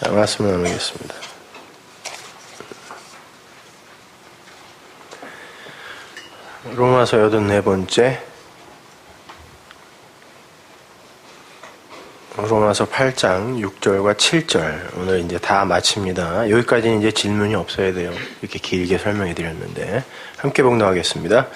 말씀을 나누겠습니다. 로마서 84번째, 로마서 8장 6절과 7절, 오늘 이제 다 마칩니다. 여기까지는 이제 질문이 없어야 돼요. 이렇게 길게 설명해 드렸는데, 함께 봉독하겠습니다.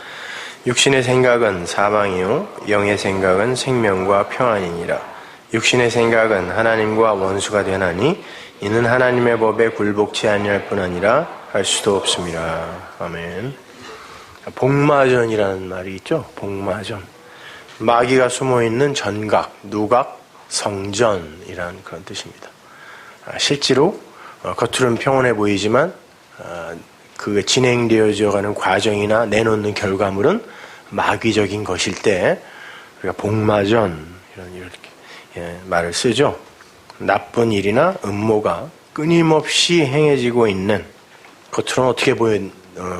육신의 생각은 사망이요 영의 생각은 생명과 평안이니라. 육신의 생각은 하나님과 원수가 되나니 이는 하나님의 법에 굴복치 아니할 뿐 아니라 할 수도 없습니다. 아멘. 복마전이라는 말이 있죠. 복마전. 마귀가 숨어있는 전각, 누각, 성전이라는 그런 뜻입니다. 실제로 겉으로는 평온해 보이지만 그 진행되어져가는 과정이나 내놓는 결과물은 마귀적인 것일 때 우리가 복마전 이렇게 말을 쓰죠. 나쁜 일이나 음모가 끊임없이 행해지고 있는, 겉으로는 어떻게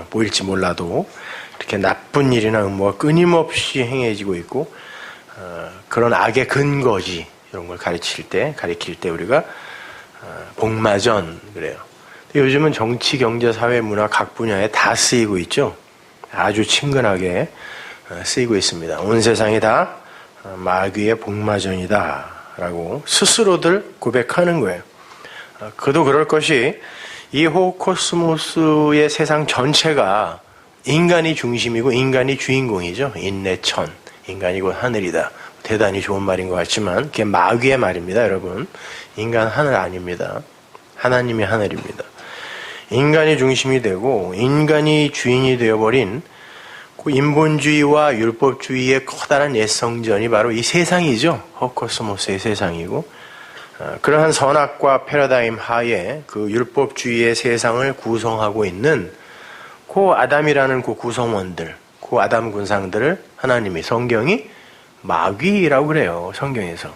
보일지 몰라도 이렇게 나쁜 일이나 음모가 끊임없이 행해지고 있고 그런 악의 근거지, 이런 걸 가리킬 때 우리가 복마전 그래요. 요즘은 정치, 경제, 사회, 문화 각 분야에 다 쓰이고 있죠. 아주 친근하게 쓰이고 있습니다. 온 세상이 다 마귀의 복마전이다 라고 스스로들 고백하는 거예요. 그도 그럴 것이 이 호코스모스의 세상 전체가 인간이 중심이고 인간이 주인공이죠. 인내천, 인간이 곧 하늘이다. 대단히 좋은 말인 것 같지만 그게 마귀의 말입니다. 여러분, 인간 하늘 아닙니다. 하나님이 하늘입니다. 인간이 중심이 되고 인간이 주인이 되어버린 그 인본주의와 율법주의의 커다란 옛성전이 바로 이 세상이죠. 호코스모스의 세상이고, 그러한 선악과 패러다임 하에 그 율법주의의 세상을 구성하고 있는 그 아담이라는 그 구성원들, 그 아담 군상들을 하나님이, 성경이 마귀라고 그래요. 성경에서.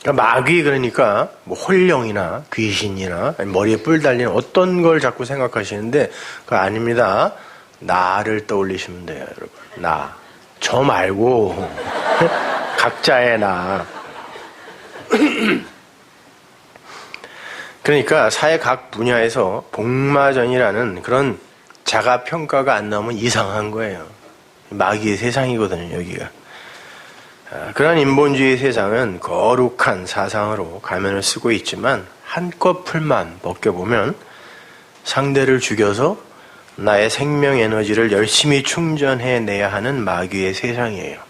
마귀, 그러니까 뭐 홀령이나 귀신이나 머리에 뿔 달린 어떤 걸 자꾸 생각하시는데 그거 아닙니다. 나를 떠올리시면 돼요, 여러분. 나. 저 말고 각자의 나. 그러니까 사회 각 분야에서 복마전이라는 그런 자가평가가 안 나오면 이상한 거예요. 마귀의 세상이거든요, 여기가. 그런 인본주의 세상은 거룩한 사상으로 가면을 쓰고 있지만 한꺼풀만 벗겨보면 상대를 죽여서 나의 생명 에너지를 열심히 충전해내야 하는 마귀의 세상이에요.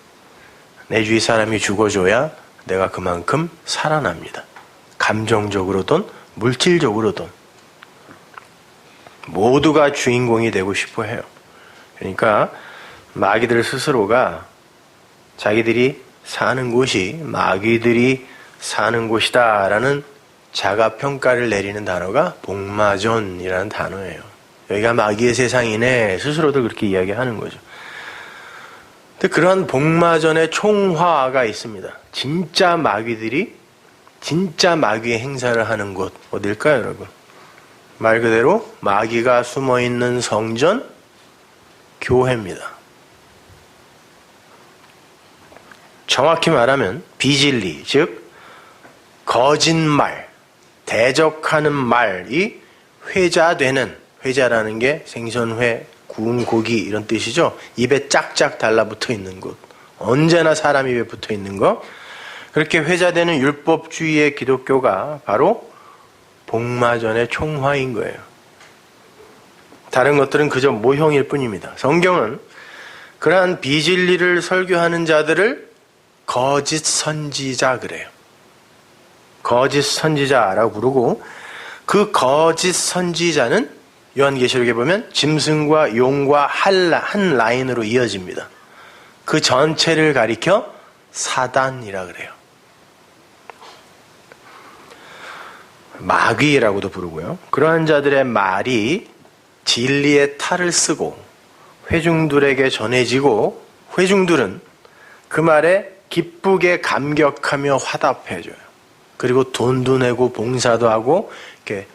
내 주위 사람이 죽어줘야 내가 그만큼 살아납니다. 감정적으로든 물질적으로든 모두가 주인공이 되고 싶어 해요. 그러니까 마귀들 스스로가 자기들이 사는 곳이 마귀들이 사는 곳이다라는 자가평가를 내리는 단어가 복마전이라는 단어예요. 여기가 마귀의 세상이네, 스스로도 그렇게 이야기하는 거죠. 근데 그러한 복마전의 총화가 있습니다. 진짜 마귀들이 진짜 마귀의 행사를 하는 곳 어딜까요, 여러분? 말 그대로 마귀가 숨어있는 성전, 교회입니다. 정확히 말하면 비진리, 즉 거짓말, 대적하는 말이 회자되는, 회자라는 게 생선회, 구운 고기 이런 뜻이죠. 입에 짝짝 달라붙어 있는 곳, 언제나 사람 입에 붙어 있는 거, 그렇게 회자되는 율법주의의 기독교가 바로 복마전의 총화인 거예요. 다른 것들은 그저 모형일 뿐입니다. 성경은 그러한 비진리를 설교하는 자들을 거짓 선지자 그래요. 거짓 선지자라고 부르고, 그 거짓 선지자는 요한계시록에 보면 짐승과 용과 한 라인으로 이어집니다. 그 전체를 가리켜 사단이라 그래요. 마귀라고도 부르고요. 그러한 자들의 말이 진리의 탈을 쓰고 회중들에게 전해지고, 회중들은 그 말에 기쁘게 감격하며 화답해줘요. 그리고 돈도 내고 봉사도 하고, 이렇게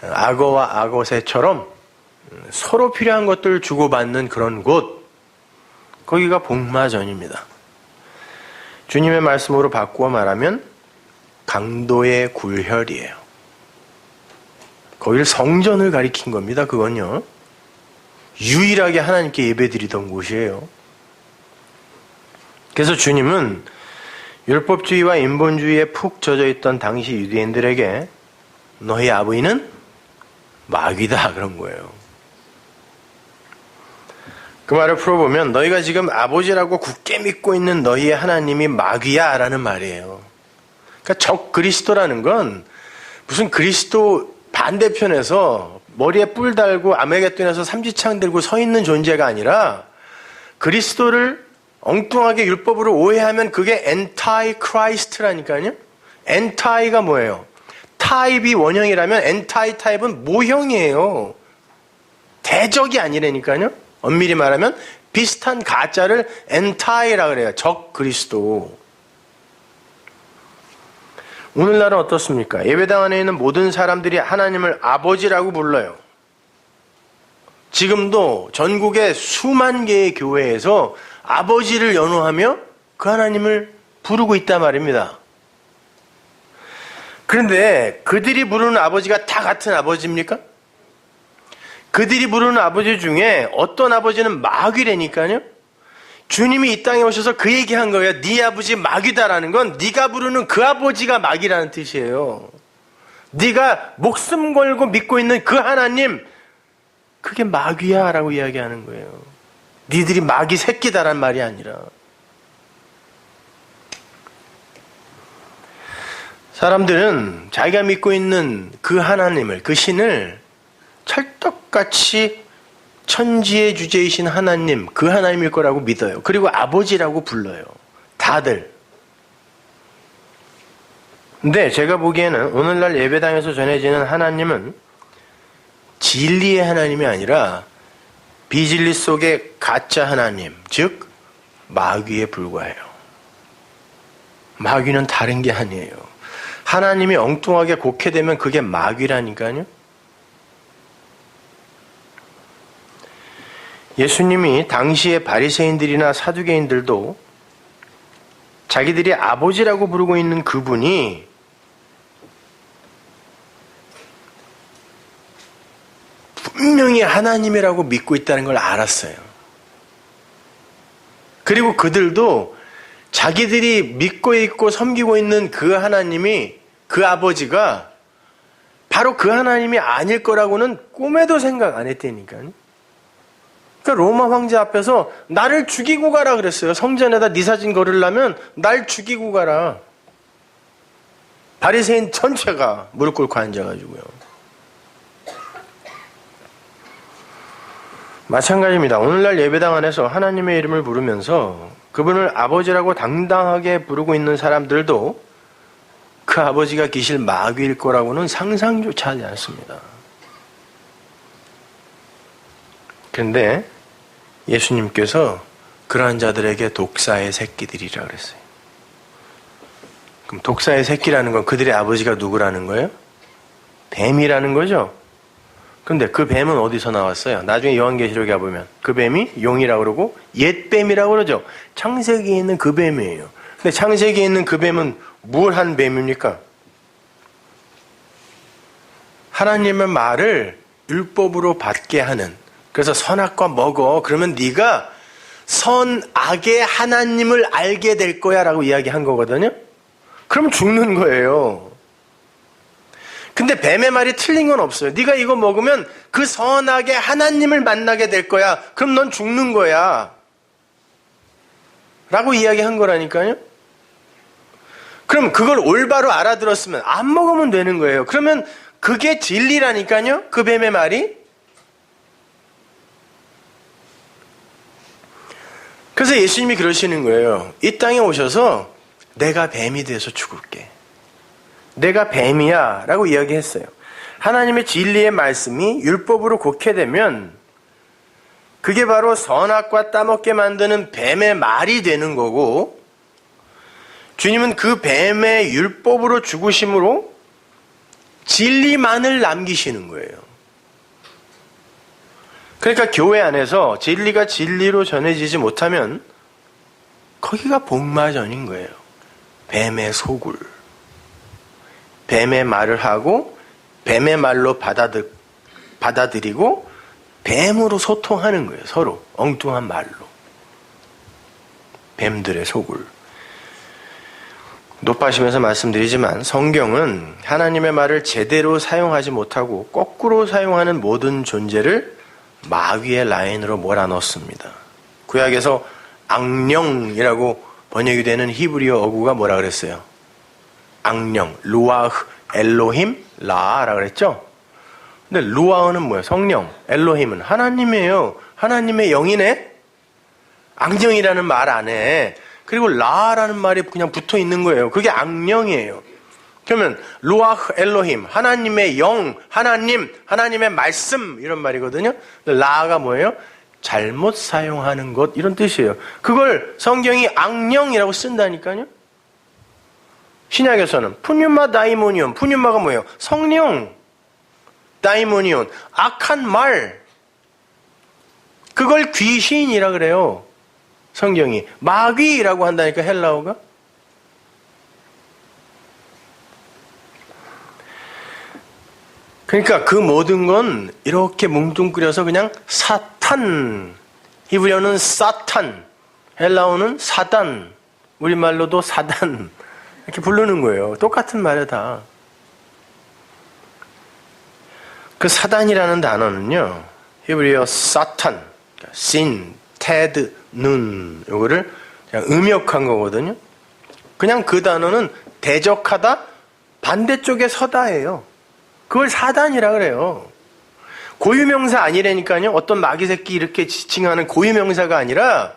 악어와 악어새처럼 서로 필요한 것들을 주고받는 그런 곳, 거기가 복마전입니다. 주님의 말씀으로 바꾸어 말하면 강도의 굴혈이에요. 거기를 성전을 가리킨 겁니다. 그건요. 유일하게 하나님께 예배드리던 곳이에요. 그래서 주님은 율법주의와 인본주의에 푹 젖어있던 당시 유대인들에게 너희 아버지는 마귀다 그런 거예요. 그 말을 풀어보면 너희가 지금 아버지라고 굳게 믿고 있는 너희의 하나님이 마귀야 라는 말이에요. 그러니까 적 그리스도라는 건 무슨 그리스도 반대편에서 머리에 뿔 달고 아메겟돈에서 삼지창 들고 서 있는 존재가 아니라 그리스도를 엉뚱하게 율법으로 오해하면 그게 엔타이 크라이스트라니까요. 엔타이가 뭐예요? 타입이 원형이라면 엔타이 타입은 모형이에요. 대적이 아니라니까요. 엄밀히 말하면 비슷한 가짜를 엔타이라 그래요. 적 그리스도. 오늘날은 어떻습니까? 예배당 안에 있는 모든 사람들이 하나님을 아버지라고 불러요. 지금도 전국의 수만 개의 교회에서 아버지를 연호하며 그 하나님을 부르고 있단 말입니다. 그런데 그들이 부르는 아버지가 다 같은 아버지입니까? 그들이 부르는 아버지 중에 어떤 아버지는 마귀라니까요. 주님이 이 땅에 오셔서 그 얘기한 거예요. 네 아버지 마귀다라는 건 네가 부르는 그 아버지가 마귀라는 뜻이에요. 네가 목숨 걸고 믿고 있는 그 하나님, 그게 마귀야 라고 이야기하는 거예요. 니들이 마귀 새끼다란 말이 아니라. 사람들은 자기가 믿고 있는 그 하나님을, 그 신을 찰떡같이 천지의 주제이신 하나님, 그 하나님일 거라고 믿어요. 그리고 아버지라고 불러요. 다들. 근데 제가 보기에는 오늘날 예배당에서 전해지는 하나님은 진리의 하나님이 아니라 비진리 속의 가짜 하나님, 즉 마귀에 불과해요. 마귀는 다른 게 아니에요. 하나님이 엉뚱하게 곡해되면 그게 마귀라니까요. 예수님이 당시의 바리새인들이나 사두개인들도 자기들이 아버지라고 부르고 있는 그분이 분명히 하나님이라고 믿고 있다는 걸 알았어요. 그리고 그들도 자기들이 믿고 있고 섬기고 있는 그 하나님이, 그 아버지가 바로 그 하나님이 아닐 거라고는 꿈에도 생각 안 했다니까요. 그러니까 로마 황제 앞에서 나를 죽이고 가라 그랬어요. 성전에다 네 사진 걸으려면 날 죽이고 가라. 바리새인 전체가 무릎 꿇고 앉아가지고요. 마찬가지입니다. 오늘날 예배당 안에서 하나님의 이름을 부르면서 그분을 아버지라고 당당하게 부르고 있는 사람들도 그 아버지가 기실 마귀일 거라고는 상상조차 하지 않습니다. 그런데 예수님께서 그러한 자들에게 독사의 새끼들이라 그랬어요. 그럼 독사의 새끼라는 건 그들의 아버지가 누구라는 거예요? 뱀이라는 거죠. 그런데 그 뱀은 어디서 나왔어요? 나중에 요한계시록에 가보면 그 뱀이 용이라고 그러고 옛뱀이라고 그러죠. 창세기에 있는 그 뱀이에요. 근데 창세기에 있는 그 뱀은 뭘 한 뱀입니까? 하나님의 말을 율법으로 받게 하는, 그래서 선악과 먹어, 그러면 네가 선악의 하나님을 알게 될 거야 라고 이야기한 거거든요. 그럼 죽는 거예요. 근데 뱀의 말이 틀린 건 없어요. 네가 이거 먹으면 그 선악의 하나님을 만나게 될 거야. 그럼 넌 죽는 거야 라고 이야기한 거라니까요. 그럼 그걸 올바로 알아들었으면 안 먹으면 되는 거예요. 그러면 그게 진리라니까요. 그 뱀의 말이. 그래서 예수님이 그러시는 거예요. 이 땅에 오셔서 내가 뱀이 돼서 죽을게. 내가 뱀이야 라고 이야기했어요. 하나님의 진리의 말씀이 율법으로 곡해되면 그게 바로 선악과 따먹게 만드는 뱀의 말이 되는 거고, 주님은 그 뱀의 율법으로 죽으심으로 진리만을 남기시는 거예요. 그러니까 교회 안에서 진리가 진리로 전해지지 못하면 거기가 복마전인 거예요. 뱀의 소굴. 뱀의 말을 하고 뱀의 말로 받아들이고 뱀으로 소통하는 거예요. 서로 엉뚱한 말로. 뱀들의 속을. 높아지면서 말씀드리지만 성경은 하나님의 말을 제대로 사용하지 못하고 거꾸로 사용하는 모든 존재를 마귀의 라인으로 몰아넣습니다. 구약에서 악령이라고 번역이 되는 히브리어 어구가 뭐라 그랬어요? 악령, 루아흐, 엘로힘, 라라 그랬죠? 근데 루아흐는 뭐예요? 성령, 엘로힘은 하나님이에요. 하나님의 영이네? 악령이라는 말 안에 그리고 라라는 말이 그냥 붙어 있는 거예요. 그게 악령이에요. 그러면 루아흐 엘로힘, 하나님의 영, 하나님, 하나님의 말씀 이런 말이거든요. 라가 뭐예요? 잘못 사용하는 것 이런 뜻이에요. 그걸 성경이 악령이라고 쓴다니까요. 신약에서는 푸뉴마 다이모니온, 푸뉴마가 뭐예요? 성령, 다이모니온, 악한 말. 그걸 귀신이라 그래요. 성경이 마귀라고 한다니까 헬라어가. 그러니까 그 모든 건 이렇게 뭉뚱그려서 그냥 사탄, 히브리어는 사탄, 헬라어는 사단, 우리말로도 사단 이렇게 부르는 거예요. 똑같은 말이야 다. 그 사단이라는 단어는요, 히브리어 사탄, 신, 테드, 눈 요거를 그냥 음역한 거거든요. 그냥 그 단어는 대적하다, 반대쪽에 서다예요. 그걸 사단이라 그래요. 고유명사 아니라니까요. 어떤 마귀 새끼 이렇게 지칭하는 고유명사가 아니라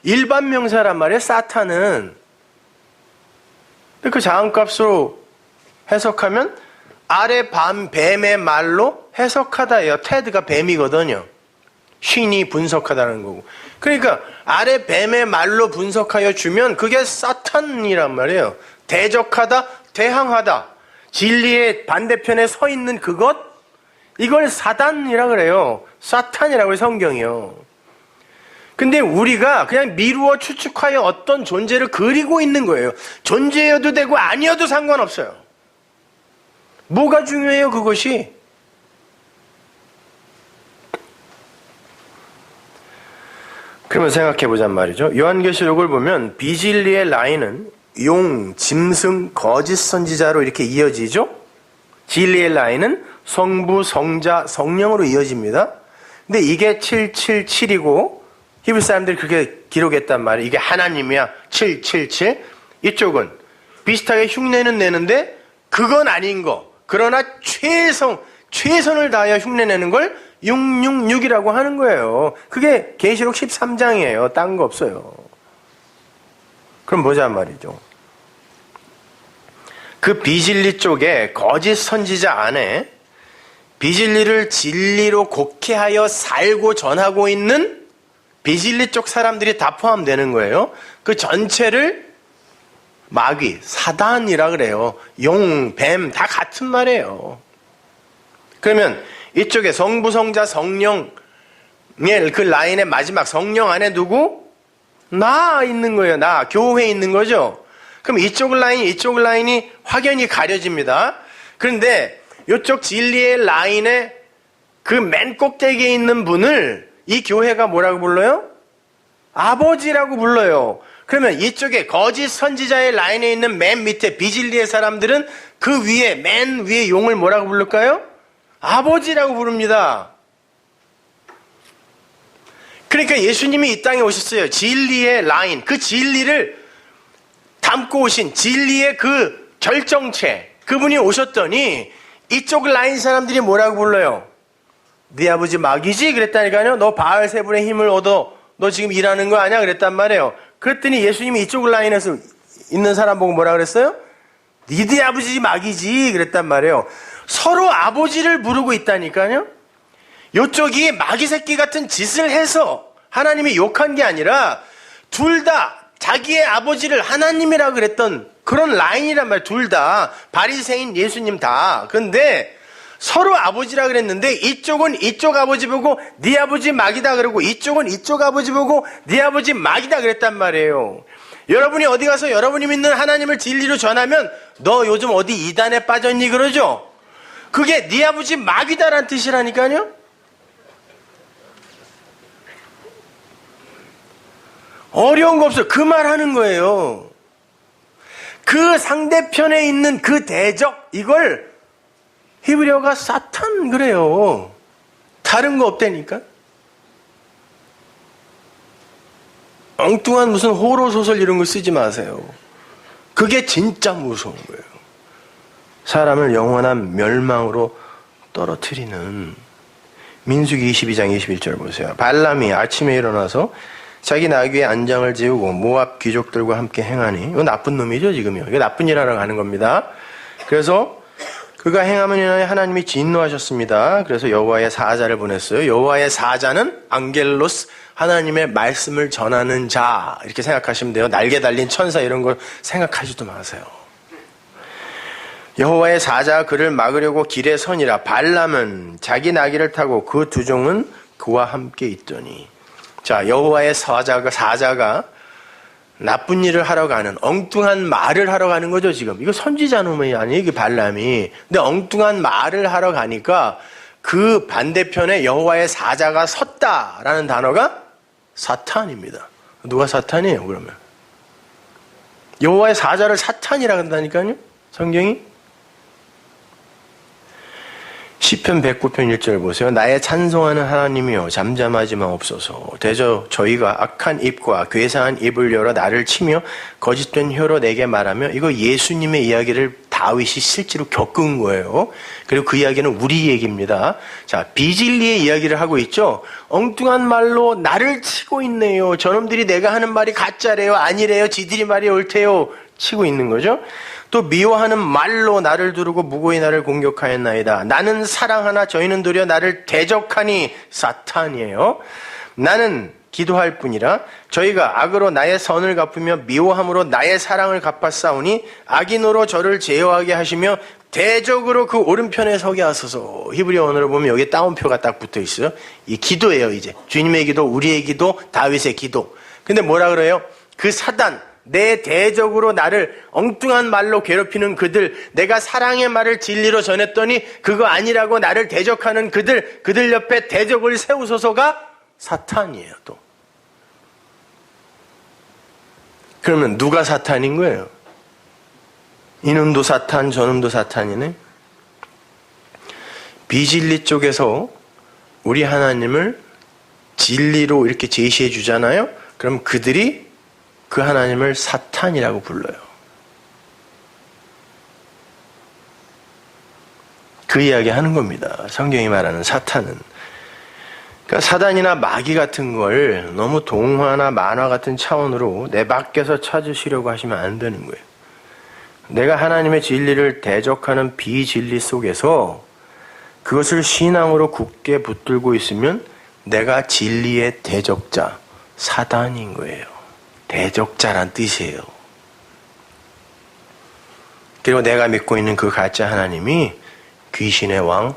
일반 명사란 말이에요. 사탄은. 그 자음값으로 해석하면 아래 뱀의 말로 해석하다예요. 테드가 뱀이거든요. 신이 분석하다는 거고. 그러니까 아래 뱀의 말로 분석하여 주면 그게 사탄이란 말이에요. 대적하다, 대항하다. 진리의 반대편에 서 있는 그것, 이걸 사단이라 그래요. 사탄이라고 해요, 성경이요. 근데 우리가 그냥 미루어 추측하여 어떤 존재를 그리고 있는 거예요. 존재여도 되고 아니어도 상관없어요. 뭐가 중요해요, 그것이? 그러면 생각해보잔 말이죠. 요한계시록을 보면 비진리의 라인은 용, 짐승, 거짓 선지자로 이렇게 이어지죠. 진리의 라인은 성부, 성자, 성령으로 이어집니다. 근데 이게 777이고 히브리 사람들이 그렇게 기록했단 말이에요. 이게 하나님이야. 777. 이쪽은 비슷하게 흉내는 내는데 그건 아닌 거. 그러나 최선을 다하여 흉내내는 걸 666이라고 하는 거예요. 그게 계시록 13장이에요. 딴 거 없어요. 그럼 보자 말이죠. 그 비진리 쪽에 거짓 선지자 안에 비진리를 진리로 곡해하여 살고 전하고 있는 비진리 쪽 사람들이 다 포함되는 거예요. 그 전체를 마귀, 사단이라 그래요. 용, 뱀 다 같은 말이에요. 그러면 이쪽에 성부, 성자, 성령의 그 라인의 마지막 성령 안에 누구? 나 있는 거예요. 나. 교회에 있는 거죠. 그럼 이쪽 라인이 확연히 가려집니다. 그런데 이쪽 진리의 라인의 그 맨 꼭대기에 있는 분을 이 교회가 뭐라고 불러요? 아버지라고 불러요. 그러면 이쪽에 거짓 선지자의 라인에 있는 맨 밑에 비진리의 사람들은 그 위에, 맨 위에 용을 뭐라고 부를까요? 아버지라고 부릅니다. 그러니까 예수님이 이 땅에 오셨어요. 진리의 라인, 그 진리를 담고 오신 진리의 그 결정체, 그분이 오셨더니 이쪽 라인 사람들이 뭐라고 불러요? 네 아버지 마귀지? 그랬다니까요. 너 바알세불의 힘을 얻어 너 지금 일하는 거 아니야? 그랬단 말이에요. 그랬더니 예수님이 이쪽 라인에서 있는 사람 보고 뭐라 그랬어요? 니네 아버지 마귀지? 그랬단 말이에요. 서로 아버지를 부르고 있다니까요. 이쪽이 마귀 새끼 같은 짓을 해서 하나님이 욕한 게 아니라 둘 다 자기의 아버지를 하나님이라고 그랬던 그런 라인이란 말이에요. 둘 다 바리새인 예수님 다. 근데 서로 아버지라 그랬는데 이쪽은 이쪽 아버지 보고 네 아버지 마귀다 그러고 이쪽은 이쪽 아버지 보고 네 아버지 마귀다 그랬단 말이에요. 여러분이 어디 가서 여러분이 믿는 하나님을 진리로 전하면 너 요즘 어디 이단에 빠졌니 그러죠? 그게 네 아버지 마귀다란 뜻이라니까요. 어려운 거 없어요. 그 말 하는 거예요. 그 상대편에 있는 그 대적, 이걸 히브리어가 사탄 그래요. 다른 거 없다니까. 엉뚱한 무슨 호러 소설 이런 거 쓰지 마세요. 그게 진짜 무서운 거예요. 사람을 영원한 멸망으로 떨어뜨리는. 민수기 22장 21절 보세요. 발람이 아침에 일어나서 자기 나귀에 안장을 지우고 모압 귀족들과 함께 행하니, 이거 나쁜 놈이죠 지금요. 이거 나쁜 일 하러 가는 겁니다. 그래서 그가 행함을 인하여 하나님이 진노하셨습니다. 그래서 여호와의 사자를 보냈어요. 여호와의 사자는 앙겔로스, 하나님의 말씀을 전하는 자, 이렇게 생각하시면 돼요. 날개 달린 천사 이런 거 생각하지도 마세요. 여호와의 사자가 그를 막으려고 길에 서니라. 발람은 자기 나귀를 타고 그 두 종은 그와 함께 있더니. 자, 여호와의 사자가 나쁜 일을 하러 가는, 엉뚱한 말을 하러 가는 거죠 지금. 이거 선지자 놈이 아니에요, 이게 발람이. 근데 엉뚱한 말을 하러 가니까 그 반대편에 여호와의 사자가 섰다라는 단어가 사탄입니다. 누가 사탄이에요 그러면? 여호와의 사자를 사탄이라고 한다니까요 성경이. 시편 109편 1절 보세요. 나의 찬송하는 하나님이여 잠잠하지 마옵소서. 대저 저희가 악한 입과 괴상한 입을 열어 나를 치며 거짓된 혀로 내게 말하며. 이거 예수님의 이야기를 다윗이 실제로 겪은 거예요. 그리고 그 이야기는 우리 얘기입니다. 자, 비진리의 이야기를 하고 있죠. 엉뚱한 말로 나를 치고 있네요. 저놈들이 내가 하는 말이 가짜래요, 아니래요, 지들이 말이 옳대요, 치고 있는 거죠. 또 미워하는 말로 나를 두르고 무고히 나를 공격하였나이다. 나는 사랑하나 저희는 도리어 나를 대적하니. 사탄이에요. 나는 기도할 뿐이라 저희가 악으로 나의 선을 갚으며 미워함으로 나의 사랑을 갚았사오니 악인으로 저를 제어하게 하시며 대적으로 그 오른편에 서게 하소서. 히브리어 언어로 보면 여기에 따옴표가 딱 붙어 있어요. 이 기도예요. 이제 주님의 기도, 우리의 기도, 다윗의 기도. 근데 뭐라 그래요? 그 사단, 내 대적으로 나를 엉뚱한 말로 괴롭히는 그들, 내가 사랑의 말을 진리로 전했더니 그거 아니라고 나를 대적하는 그들 옆에 대적을 세우소서가 사탄이에요. 또 그러면 누가 사탄인 거예요? 이놈도 사탄, 저놈도 사탄이네. 비진리 쪽에서 우리 하나님을 진리로 이렇게 제시해 주잖아요. 그럼 그들이 그 하나님을 사탄이라고 불러요. 그 이야기 하는 겁니다. 성경이 말하는 사탄은. 그러니까 사단이나 마귀 같은 걸 너무 동화나 만화 같은 차원으로 내 밖에서 찾으시려고 하시면 안 되는 거예요. 내가 하나님의 진리를 대적하는 비진리 속에서 그것을 신앙으로 굳게 붙들고 있으면 내가 진리의 대적자, 사단인 거예요. 대적자란 뜻이에요. 그리고 내가 믿고 있는 그 가짜 하나님이 귀신의 왕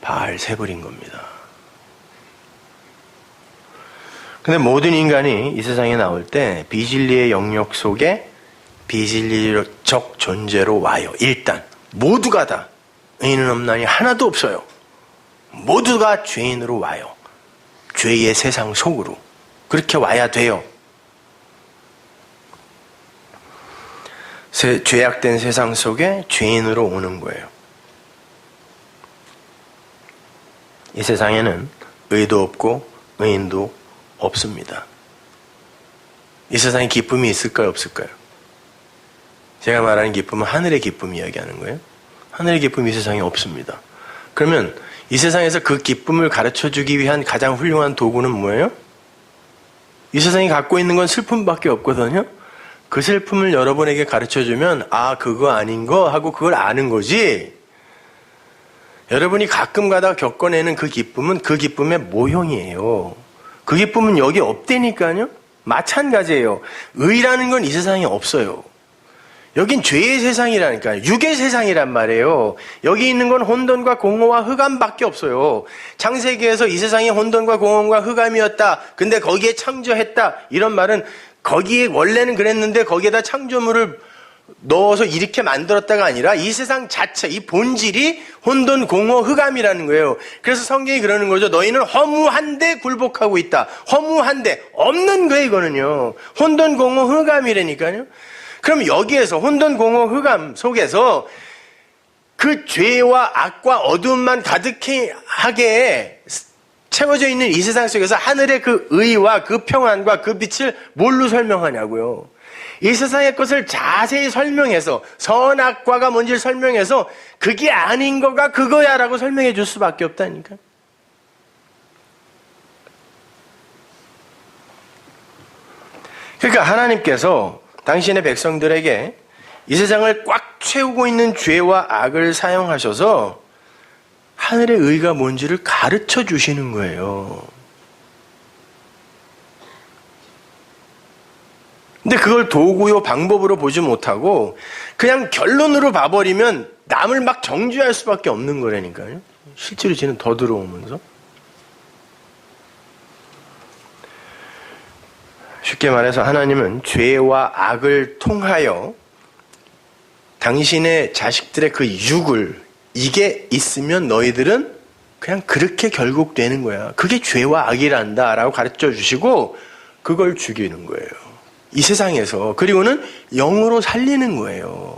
바알세불인 겁니다. 근데 모든 인간이 이 세상에 나올 때 비진리의 영역 속에 비진리적 존재로 와요. 일단 모두가 다 의인은 없나니 하나도 없어요. 모두가 죄인으로 와요. 죄의 세상 속으로 그렇게 와야 돼요. 죄악된 세상 속에 죄인으로 오는 거예요. 이 세상에는 의도 없고 의인도 없습니다. 이 세상에 기쁨이 있을까요, 없을까요? 제가 말하는 기쁨은 하늘의 기쁨 이야기하는 거예요. 하늘의 기쁨이 이 세상에 없습니다. 그러면 이 세상에서 그 기쁨을 가르쳐주기 위한 가장 훌륭한 도구는 뭐예요? 이 세상이 갖고 있는 건 슬픔밖에 없거든요. 그 슬픔을 여러분에게 가르쳐주면 아, 그거 아닌 거 하고 그걸 아는 거지. 여러분이 가끔 가다 겪어내는 그 기쁨은 그 기쁨의 모형이에요. 그 기쁨은 여기 없다니까요. 마찬가지예요. 의라는 건 이 세상에 없어요. 여긴 죄의 세상이라니까요. 육의 세상이란 말이에요. 여기 있는 건 혼돈과 공허와 흑암밖에 없어요. 창세기에서 이 세상이 혼돈과 공허와 흑암이었다. 근데 거기에 창조했다. 이런 말은 거기에 원래는 그랬는데 거기에다 창조물을 넣어서 이렇게 만들었다가 아니라 이 세상 자체, 이 본질이 혼돈, 공허, 흑암이라는 거예요. 그래서 성경이 그러는 거죠. 너희는 허무한데 굴복하고 있다. 허무한데 없는 거예요, 이거는요. 혼돈, 공허, 흑암이라니까요. 그럼 여기에서 혼돈, 공허, 흑암 속에서 그 죄와 악과 어두움만 가득하게 채워져 있는 이 세상 속에서 하늘의 그 의와 그 평안과 그 빛을 뭘로 설명하냐고요. 이 세상의 것을 자세히 설명해서 선악과가 뭔지를 설명해서 그게 아닌 거가 그거야 라고 설명해 줄 수밖에 없다니까. 그러니까 하나님께서 당신의 백성들에게 이 세상을 꽉 채우고 있는 죄와 악을 사용하셔서 하늘의 의가 뭔지를 가르쳐 주시는 거예요. 근데 그걸 도구요 방법으로 보지 못하고 그냥 결론으로 봐버리면 남을 막 정죄할 수밖에 없는 거라니까요. 실제로 쟤는 더 들어오면서. 쉽게 말해서 하나님은 죄와 악을 통하여 당신의 자식들의 그 육을 이게 있으면 너희들은 그냥 그렇게 결국 되는 거야. 그게 죄와 악이란다 라고 가르쳐 주시고 그걸 죽이는 거예요. 이 세상에서. 그리고는 영으로 살리는 거예요.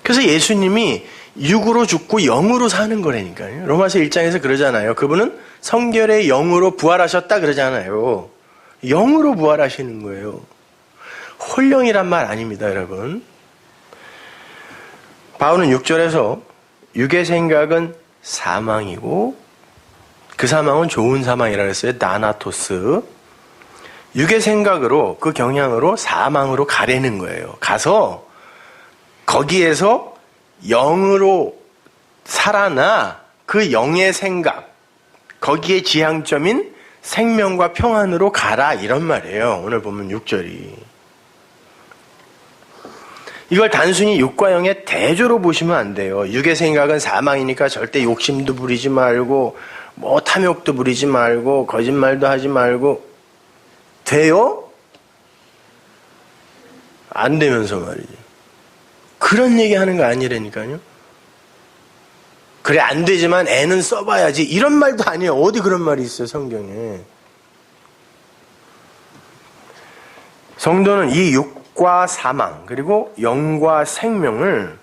그래서 예수님이 육으로 죽고 영으로 사는 거라니까요. 로마서 1장에서 그러잖아요. 그분은 성결의 영으로 부활하셨다 그러잖아요. 영으로 부활하시는 거예요. 홀령이란 말 아닙니다, 여러분. 바울은 6절에서 육의 생각은 사망이고 그 사망은 좋은 사망이라고 했어요. 나나토스. 육의 생각으로 그 경향으로 사망으로 가려는 거예요. 가서 거기에서 영으로 살아나 그 영의 생각, 거기에 지향점인 생명과 평안으로 가라 이런 말이에요. 오늘 보면 6절이. 이걸 단순히 육과 영의 대조로 보시면 안 돼요. 육의 생각은 사망이니까 절대 욕심도 부리지 말고 뭐 탐욕도 부리지 말고 거짓말도 하지 말고 돼요? 안 되면서 말이죠. 그런 얘기 하는 거 아니라니까요. 그래 안 되지만 애는 써봐야지 이런 말도 아니에요. 어디 그런 말이 있어요 성경에. 성도는 이 육과 사망 그리고 영과 생명을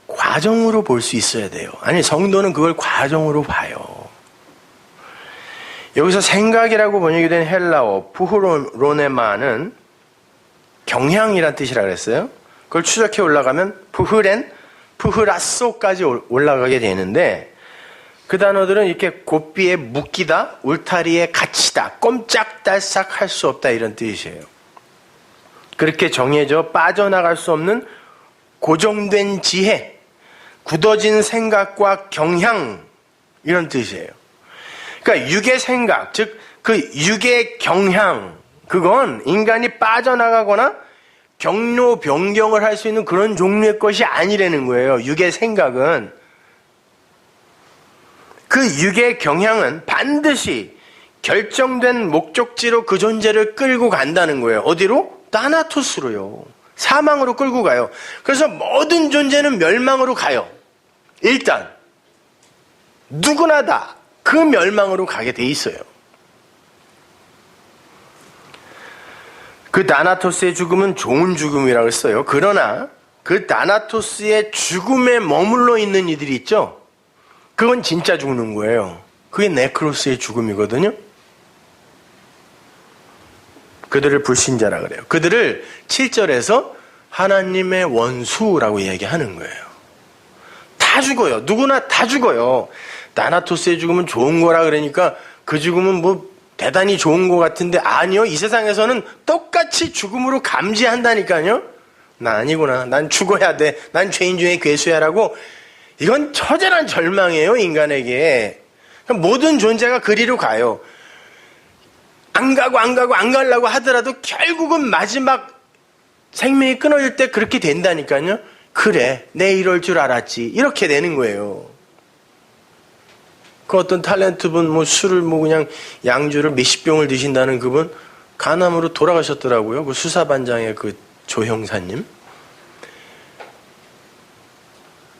과정으로 볼 수 있어야 돼요. 아니 성도는 그걸 과정으로 봐요. 여기서 생각이라고 번역이 된 헬라어 푸흐로네마는 경향이란 뜻이라 그랬어요. 그걸 추적해 올라가면 푸흐렌, 푸흐라소까지 올라가게 되는데 그 단어들은 이렇게 고삐에 묶이다, 울타리에 갇히다, 꼼짝달싹 할 수 없다 이런 뜻이에요. 그렇게 정해져 빠져나갈 수 없는 고정된 지혜, 굳어진 생각과 경향 이런 뜻이에요. 그러니까 육의 생각, 즉 그 육의 경향, 그건 인간이 빠져나가거나 경로 변경을 할 수 있는 그런 종류의 것이 아니라는 거예요. 육의 생각은. 그 육의 경향은 반드시 결정된 목적지로 그 존재를 끌고 간다는 거예요. 어디로? 타나토스로요. 사망으로 끌고 가요. 그래서 모든 존재는 멸망으로 가요. 일단 누구나 다 그 멸망으로 가게 돼 있어요. 그 다나토스의 죽음은 좋은 죽음이라고 했어요. 그러나 그 다나토스의 죽음에 머물러 있는 이들이 있죠. 그건 진짜 죽는 거예요. 그게 네크로스의 죽음이거든요. 그들을 불신자라 그래요. 그들을 7절에서 하나님의 원수라고 얘기하는 거예요. 다 죽어요. 누구나 다 죽어요. 다나토스의 죽음은 좋은 거라 그러니까 그 죽음은 뭐 대단히 좋은 것 같은데 아니요. 이 세상에서는 똑같이 죽음으로 감지한다니까요. 나 아니구나. 난 죽어야 돼. 난 죄인 중에 괴수야라고. 이건 처절한 절망이에요. 인간에게. 모든 존재가 그리로 가요. 안 가려고 하더라도 결국은 마지막 생명이 끊어질 때 그렇게 된다니까요. 그래, 내 이럴 줄 알았지. 이렇게 되는 거예요. 그 어떤 탤런트분 뭐 술을 뭐 그냥 양주를 몇십 병을 드신다는 그분 간암으로 돌아가셨더라고요. 그 수사반장의 그 조 형사님.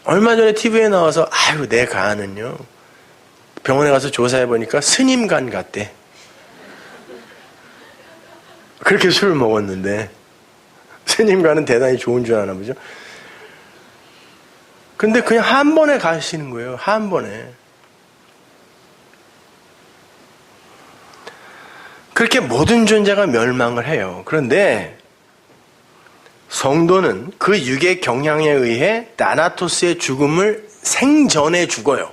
얼마 전에 TV에 나와서 아유 내 간은요 병원에 가서 조사해 보니까 스님 간 같대. 그렇게 술을 먹었는데 스님 간은 대단히 좋은 줄 아나 보죠. 근데 그냥 한 번에 가시는 거예요. 한 번에. 그렇게 모든 존재가 멸망을 해요. 그런데 성도는 그 육의 경향에 의해 나나토스의 죽음을 생전에 죽어요.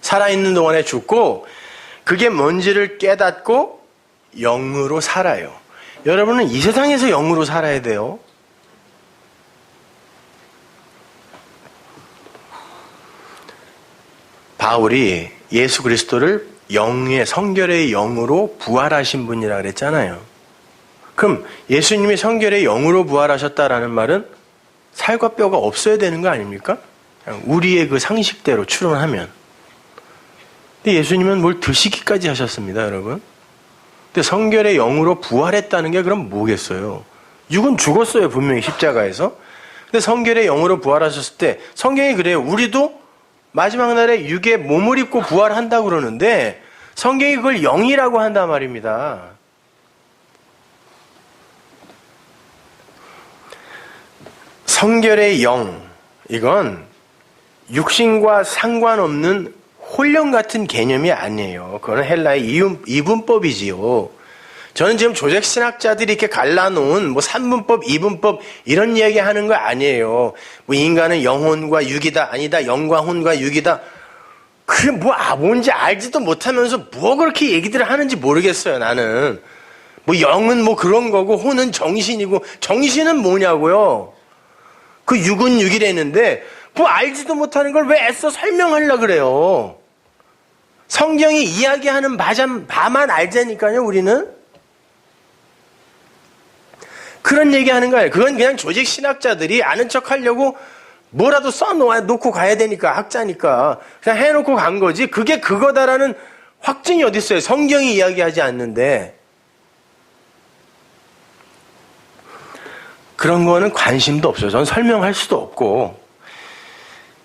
살아있는 동안에 죽고 그게 뭔지를 깨닫고 영으로 살아요. 여러분은 이 세상에서 영으로 살아야 돼요. 바울이 예수 그리스도를 영의 성결의 영으로 부활하신 분이라 그랬잖아요. 그럼 예수님이 성결의 영으로 부활하셨다라는 말은 살과 뼈가 없어야 되는 거 아닙니까? 그냥 우리의 그 상식대로 추론하면. 근데 예수님은 뭘 드시기까지 하셨습니다, 여러분. 근데 성결의 영으로 부활했다는 게 그럼 뭐겠어요? 육은 죽었어요, 분명히 십자가에서. 근데 성결의 영으로 부활하셨을 때 성경이 그래요. 우리도 마지막 날에 육에 몸을 입고 부활한다고 그러는데 성경이 그걸 영이라고 한단 말입니다. 성결의 영, 이건 육신과 상관없는 혼련 같은 개념이 아니에요. 그건 헬라의 이분법이지요. 저는 지금 조직신학자들이 이렇게 갈라놓은 뭐 3분법, 2분법 이런 이야기 하는 거 아니에요. 뭐 인간은 영혼과 육이다, 아니다, 영과 혼과 육이다. 그게 뭔지 알지도 못하면서 뭐 그렇게 얘기들을 하는지 모르겠어요, 나는. 뭐 영은 뭐 그런 거고 혼은 정신이고 정신은 뭐냐고요. 그 육은 육이라는데 뭐 알지도 못하는 걸 왜 애써 설명하려고 그래요. 성경이 이야기하는 바만 알자니까요, 우리는. 그런 얘기하는 거예요. 그건 그냥 조직 신학자들이 아는 척 하려고 뭐라도 써놓고 가야 되니까, 학자니까. 그냥 해놓고 간 거지. 그게 그거다라는 확증이 어디 있어요. 성경이 이야기하지 않는데. 그런 거는 관심도 없어요. 저는 설명할 수도 없고.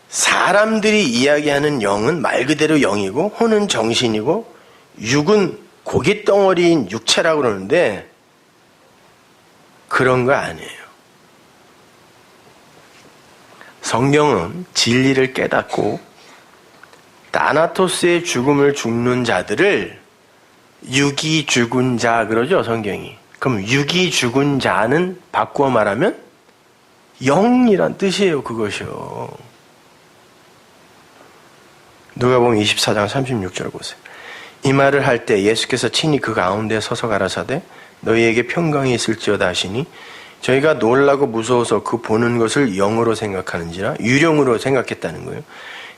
사람들이 이야기하는 영은 말 그대로 영이고 혼은 정신이고 육은 고깃덩어리인 육체라고 그러는데 그런 거 아니에요. 성경은 진리를 깨닫고 나나토스의 죽음을 죽는 자들을 육이 죽은 자 그러죠, 성경이. 그럼 육이 죽은 자는 바꾸어 말하면 영이란 뜻이에요, 그것이요. 누가복음 24장 36절 보세요. 이 말을 할 때 예수께서 친히 그 가운데 서서 가라사대 너희에게 평강이 있을지어다 하시니 저희가 놀라고 무서워서 그 보는 것을 영으로 생각하는지라 유령으로 생각했다는 거예요.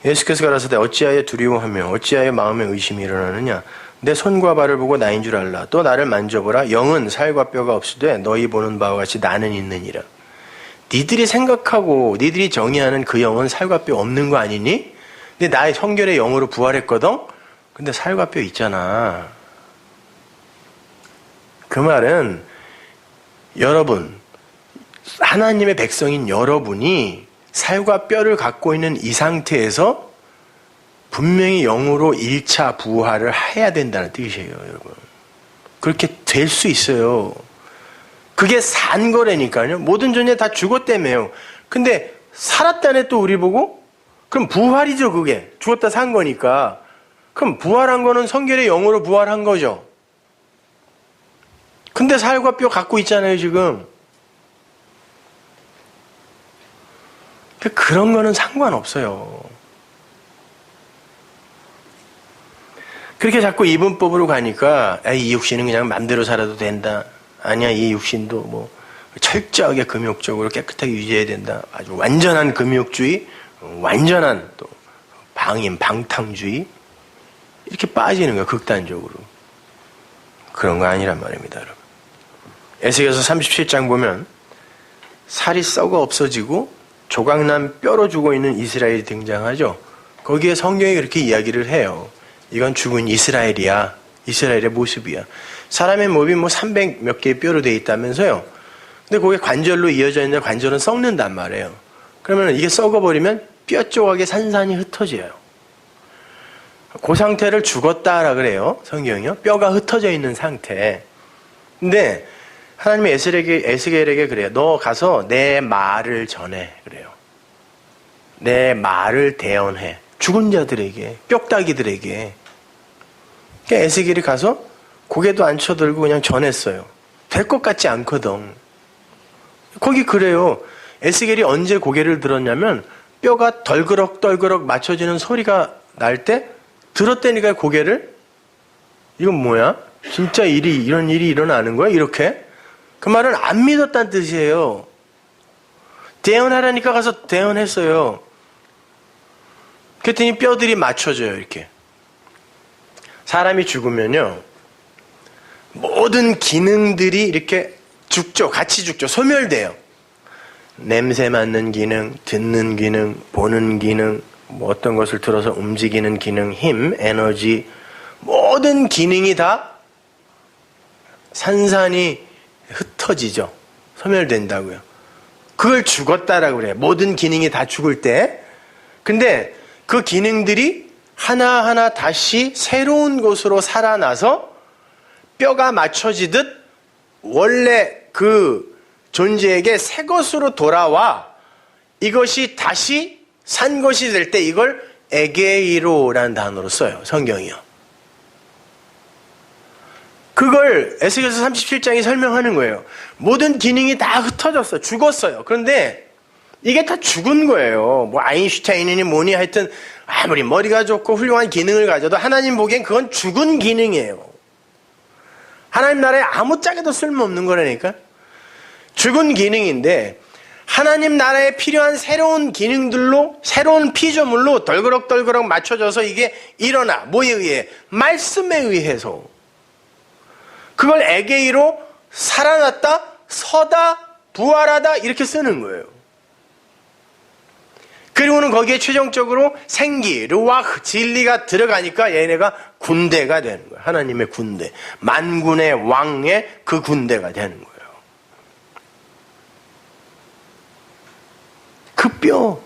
예수께서 가라사대 어찌하여 두려워하며 어찌하여 마음에 의심이 일어나느냐. 내 손과 발을 보고 나인 줄 알라. 또 나를 만져보라. 영은 살과 뼈가 없으되 너희 보는 바와 같이 나는 있느니라. 니들이 생각하고 니들이 정의하는 그 영은 살과 뼈 없는 거 아니니? 근데 나의 성결의 영으로 부활했거든? 근데 살과 뼈 있잖아. 그 말은 여러분, 하나님의 백성인 여러분이 살과 뼈를 갖고 있는 이 상태에서 분명히 영으로 1차 부활을 해야 된다는 뜻이에요, 여러분. 그렇게 될 수 있어요. 그게 산 거라니까요. 모든 존재 다 죽었다며요. 근데 살았다네 또 우리 보고? 그럼 부활이죠, 그게. 죽었다 산 거니까. 그럼 부활한 거는 성결의 영으로 부활한 거죠. 근데 살과 뼈 갖고 있잖아요, 지금. 그런 거는 상관없어요. 그렇게 자꾸 이분법으로 가니까 이 육신은 그냥 맘대로 살아도 된다. 아니야, 이 육신도 뭐 철저하게 금욕적으로 깨끗하게 유지해야 된다. 아주 완전한 금욕주의, 완전한 또 방탕주의 이렇게 빠지는 거야, 극단적으로. 그런 거 아니란 말입니다, 여러분. 에스겔서 37장 보면 살이 썩어 없어지고 조각난 뼈로 죽어 있는 이스라엘이 등장하죠. 거기에 성경이 그렇게 이야기를 해요. 이건 죽은 이스라엘이야. 이스라엘의 모습이야. 사람의 몸이 뭐 300 몇 개의 뼈로 되어 있다면서요. 근데 그게 관절로 이어져 있는데 관절은 썩는단 말이에요. 그러면 이게 썩어버리면 뼈 조각이 산산이 흩어져요. 그 상태를 죽었다라 그래요. 성경이요. 뼈가 흩어져 있는 상태. 근데 하나님이 에스겔에게 그래요. 너 가서 내 말을 전해. 그래요. 내 말을 대언해. 죽은 자들에게, 뼈다귀들에게. 그러니까 에스겔이 가서 고개도 안 쳐들고 그냥 전했어요. 될 것 같지 않거든. 거기 그래요. 에스겔이 언제 고개를 들었냐면 뼈가 덜그럭 맞춰지는 소리가 날 때 들었다니까 고개를. 이건 뭐야? 진짜 이런 일이 일어나는 거야? 이렇게? 그 말은 안 믿었다는 뜻이에요. 대언하라니까 가서 대언했어요. 그랬더니 뼈들이 맞춰져요. 이렇게. 사람이 죽으면요. 모든 기능들이 이렇게 죽죠. 같이 죽죠. 소멸돼요. 냄새 맡는 기능, 듣는 기능, 보는 기능, 뭐 어떤 것을 들어서 움직이는 기능, 힘, 에너지, 모든 기능이 다 산산이 흩어지죠. 소멸된다고요. 그걸 죽었다라고 그래요. 모든 기능이 다 죽을 때. 근데 그 기능들이 하나하나 다시 새로운 곳으로 살아나서 뼈가 맞춰지듯 원래 그 존재에게 새 것으로 돌아와 이것이 다시 산 것이 될 때 이걸 에게이로라는 단어로 써요. 성경이요. 그걸 에스겔서 37장이 설명하는 거예요. 모든 기능이 다 흩어졌어요. 죽었어요. 그런데 이게 다 죽은 거예요. 뭐 아인슈타인이니 뭐니 하여튼 아무리 머리가 좋고 훌륭한 기능을 가져도 하나님 보기엔 그건 죽은 기능이에요. 하나님 나라에 아무짝에도 쓸모없는 거라니까. 죽은 기능인데 하나님 나라에 필요한 새로운 기능들로 새로운 피조물로 덜그럭 맞춰져서 이게 일어나. 뭐에 의해? 말씀에 의해서. 그걸 에게이로 살아났다, 서다, 부활하다 이렇게 쓰는 거예요. 그리고는 거기에 최종적으로 생기, 르와흐, 진리가 들어가니까 얘네가 군대가 되는 거예요. 하나님의 군대. 만군의 왕의 그 군대가 되는 거예요. 그 뼈.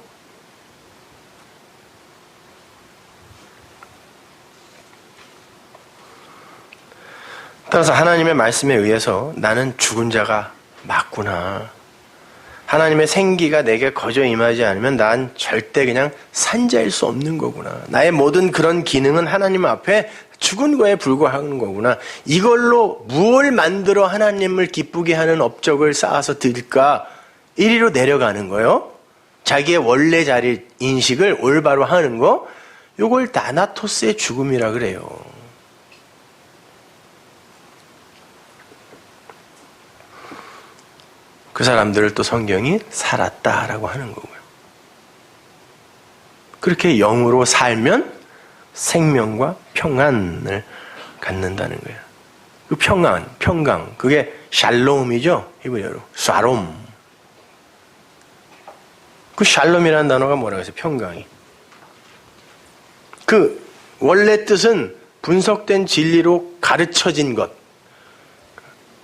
따라서 하나님의 말씀에 의해서 나는 죽은 자가 맞구나. 하나님의 생기가 내게 거저 임하지 않으면 난 절대 그냥 산자일 수 없는 거구나. 나의 모든 그런 기능은 하나님 앞에 죽은 거에 불과하는 거구나. 이걸로 무엇을 만들어 하나님을 기쁘게 하는 업적을 쌓아서 드릴까? 이리로 내려가는 거요. 자기의 원래 자리 인식을 올바로 하는 거. 요걸 다나토스의 죽음이라 그래요. 그 사람들을 또 성경이 살았다라고 하는 거고요. 그렇게 영으로 살면 생명과 평안을 갖는다는 거예요. 그 평강, 그게 샬롬이죠. 히브리어로. 샤롬. 그 샬롬이라는 단어가 뭐라고 해서 평강이. 그 원래 뜻은 분석된 진리로 가르쳐진 것.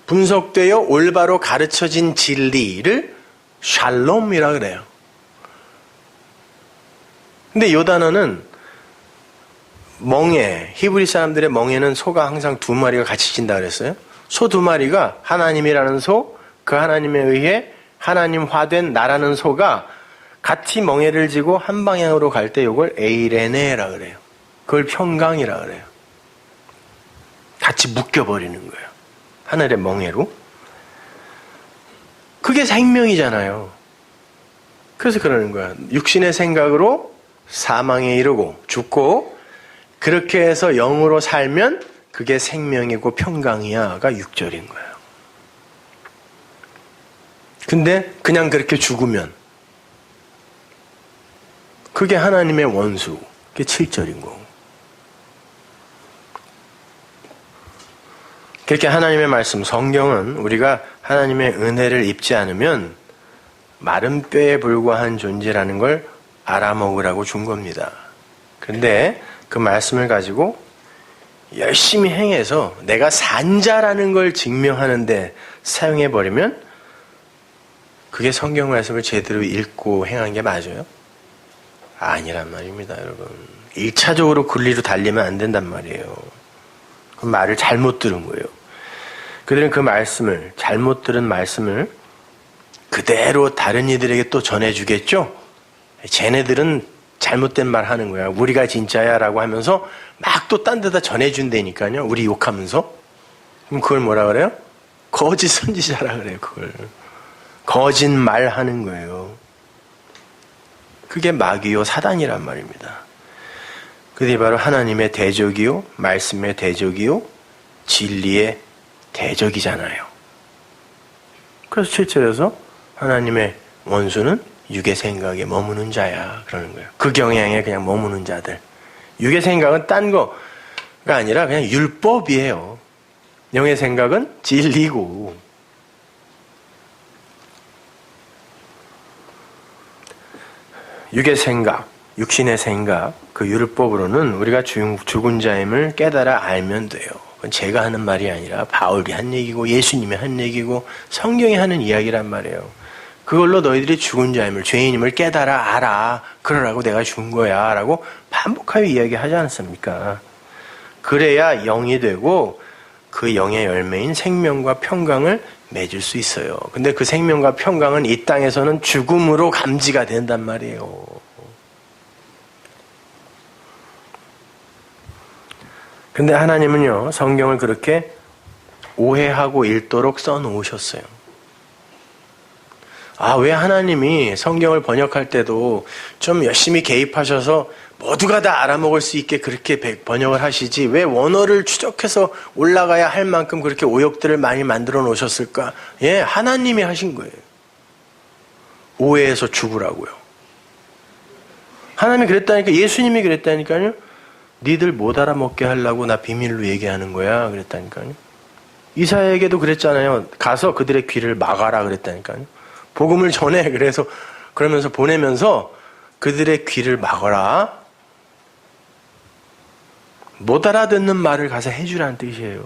분석되어 올바로 가르쳐진 진리를 샬롬이라 그래요. 근데 이 단어는 멍에, 히브리 사람들의 멍에는 소가 항상 2마리가 같이 찐다 그랬어요. 소 2마리가 하나님이라는 소, 그 하나님에 의해 하나님화된 나라는 소가 같이 멍에를 지고 한 방향으로 갈 때 이걸 에이레네라 그래요. 그걸 평강이라 그래요. 같이 묶여버리는 거예요. 하늘의 멍에로. 그게 생명이잖아요. 그래서 그러는 거야. 육신의 생각으로 사망에 이르고 죽고 그렇게 해서 영으로 살면 그게 생명이고 평강이야가 6절인 거예요. 근데 그냥 그렇게 죽으면 그게 하나님의 원수. 그게 7절인 거고. 그렇게 하나님의 말씀, 성경은 우리가 하나님의 은혜를 입지 않으면 마른 뼈에 불과한 존재라는 걸 알아먹으라고 준 겁니다. 그런데 그 말씀을 가지고 열심히 행해서 내가 산자라는 걸 증명하는데 사용해버리면 그게 성경 말씀을 제대로 읽고 행한 게 맞아요? 아니란 말입니다, 여러분. 1차적으로 진리로 달리면 안 된단 말이에요. 그 말을 잘못 들은 거예요. 그들은 그 말씀을, 잘못 들은 말씀을 그대로 다른 이들에게 또 전해주겠죠? 쟤네들은 잘못된 말 하는 거야. 우리가 진짜야 라고 하면서 막 또 딴 데다 전해준다니까요. 우리 욕하면서. 그럼 그걸 뭐라 그래요? 거짓 선지자라 그래요, 그걸. 거짓말 하는 거예요. 그게 마귀요 사단이란 말입니다. 그들이 바로 하나님의 대적이요, 말씀의 대적이요, 진리의 대적이잖아요. 그래서 7절에서 하나님의 원수는 육의 생각에 머무는 자야 그러는 거예요. 그 경향에 그냥 머무는 자들. 육의 생각은 딴 거가 아니라 그냥 율법이에요. 영의 생각은 진리고. 육의 생각, 육신의 생각, 그 율법으로는 우리가 죽은 자임을 깨달아 알면 돼요. 그건 제가 하는 말이 아니라 바울이 한 얘기고 예수님이 한 얘기고 성경이 하는 이야기란 말이에요. 그걸로 너희들이 죽은 자임을, 죄인임을 깨달아 알아. 그러라고 내가 준 거야 라고 반복하여 이야기하지 않습니까? 그래야 영이 되고 그 영의 열매인 생명과 평강을 맺을 수 있어요. 근데 그 생명과 평강은 이 땅에서는 죽음으로 감지가 된단 말이에요. 근데 하나님은요, 성경을 그렇게 오해하고 읽도록 써놓으셨어요. 왜 하나님이 성경을 번역할 때도 좀 열심히 개입하셔서 모두가 다 알아먹을 수 있게 그렇게 번역을 하시지, 왜 원어를 추적해서 올라가야 할 만큼 그렇게 오역들을 많이 만들어 놓으셨을까? 예, 하나님이 하신 거예요. 오해해서 죽으라고요. 하나님이 그랬다니까, 예수님이 그랬다니까요. 니들 못 알아먹게 하려고 나 비밀로 얘기하는 거야 그랬다니까요. 이사야에게도 그랬잖아요. 가서 그들의 귀를 막아라 그랬다니까요. 복음을 전해. 그러면서 보내면서 그들의 귀를 막아라. 못 알아듣는 말을 가서 해주라는 뜻이에요.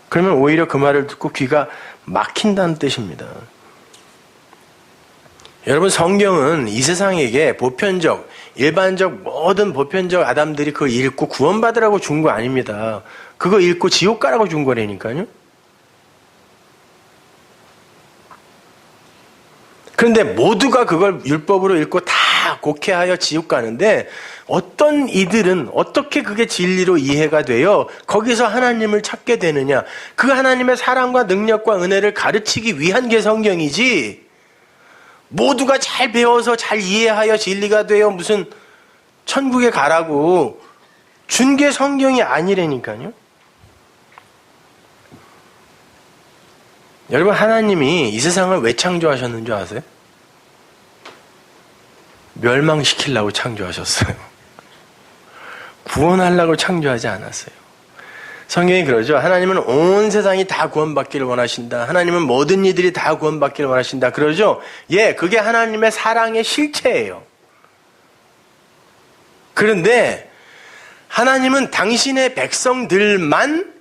그러면 오히려 그 말을 듣고 귀가 막힌다는 뜻입니다. 여러분, 성경은 이 세상에게 보편적, 일반적, 모든 보편적 아담들이 그거 읽고 구원받으라고 준 거 아닙니다. 그거 읽고 지옥 가라고 준 거라니까요. 그런데 모두가 그걸 율법으로 읽고 다 곡해하여 지옥 가는데, 어떤 이들은 어떻게 그게 진리로 이해가 되어 거기서 하나님을 찾게 되느냐. 그 하나님의 사랑과 능력과 은혜를 가르치기 위한 게 성경이지, 모두가 잘 배워서 잘 이해하여 진리가 되어 무슨 천국에 가라고 준 게 성경이 아니라니까요. 여러분, 하나님이 이 세상을 왜 창조하셨는 줄 아세요? 멸망시키려고 창조하셨어요. 구원하려고 창조하지 않았어요. 성경이 그러죠. 하나님은 온 세상이 다 구원받기를 원하신다. 하나님은 모든 이들이 다 구원받기를 원하신다. 그러죠. 예, 그게 하나님의 사랑의 실체예요. 그런데 하나님은 당신의 백성들만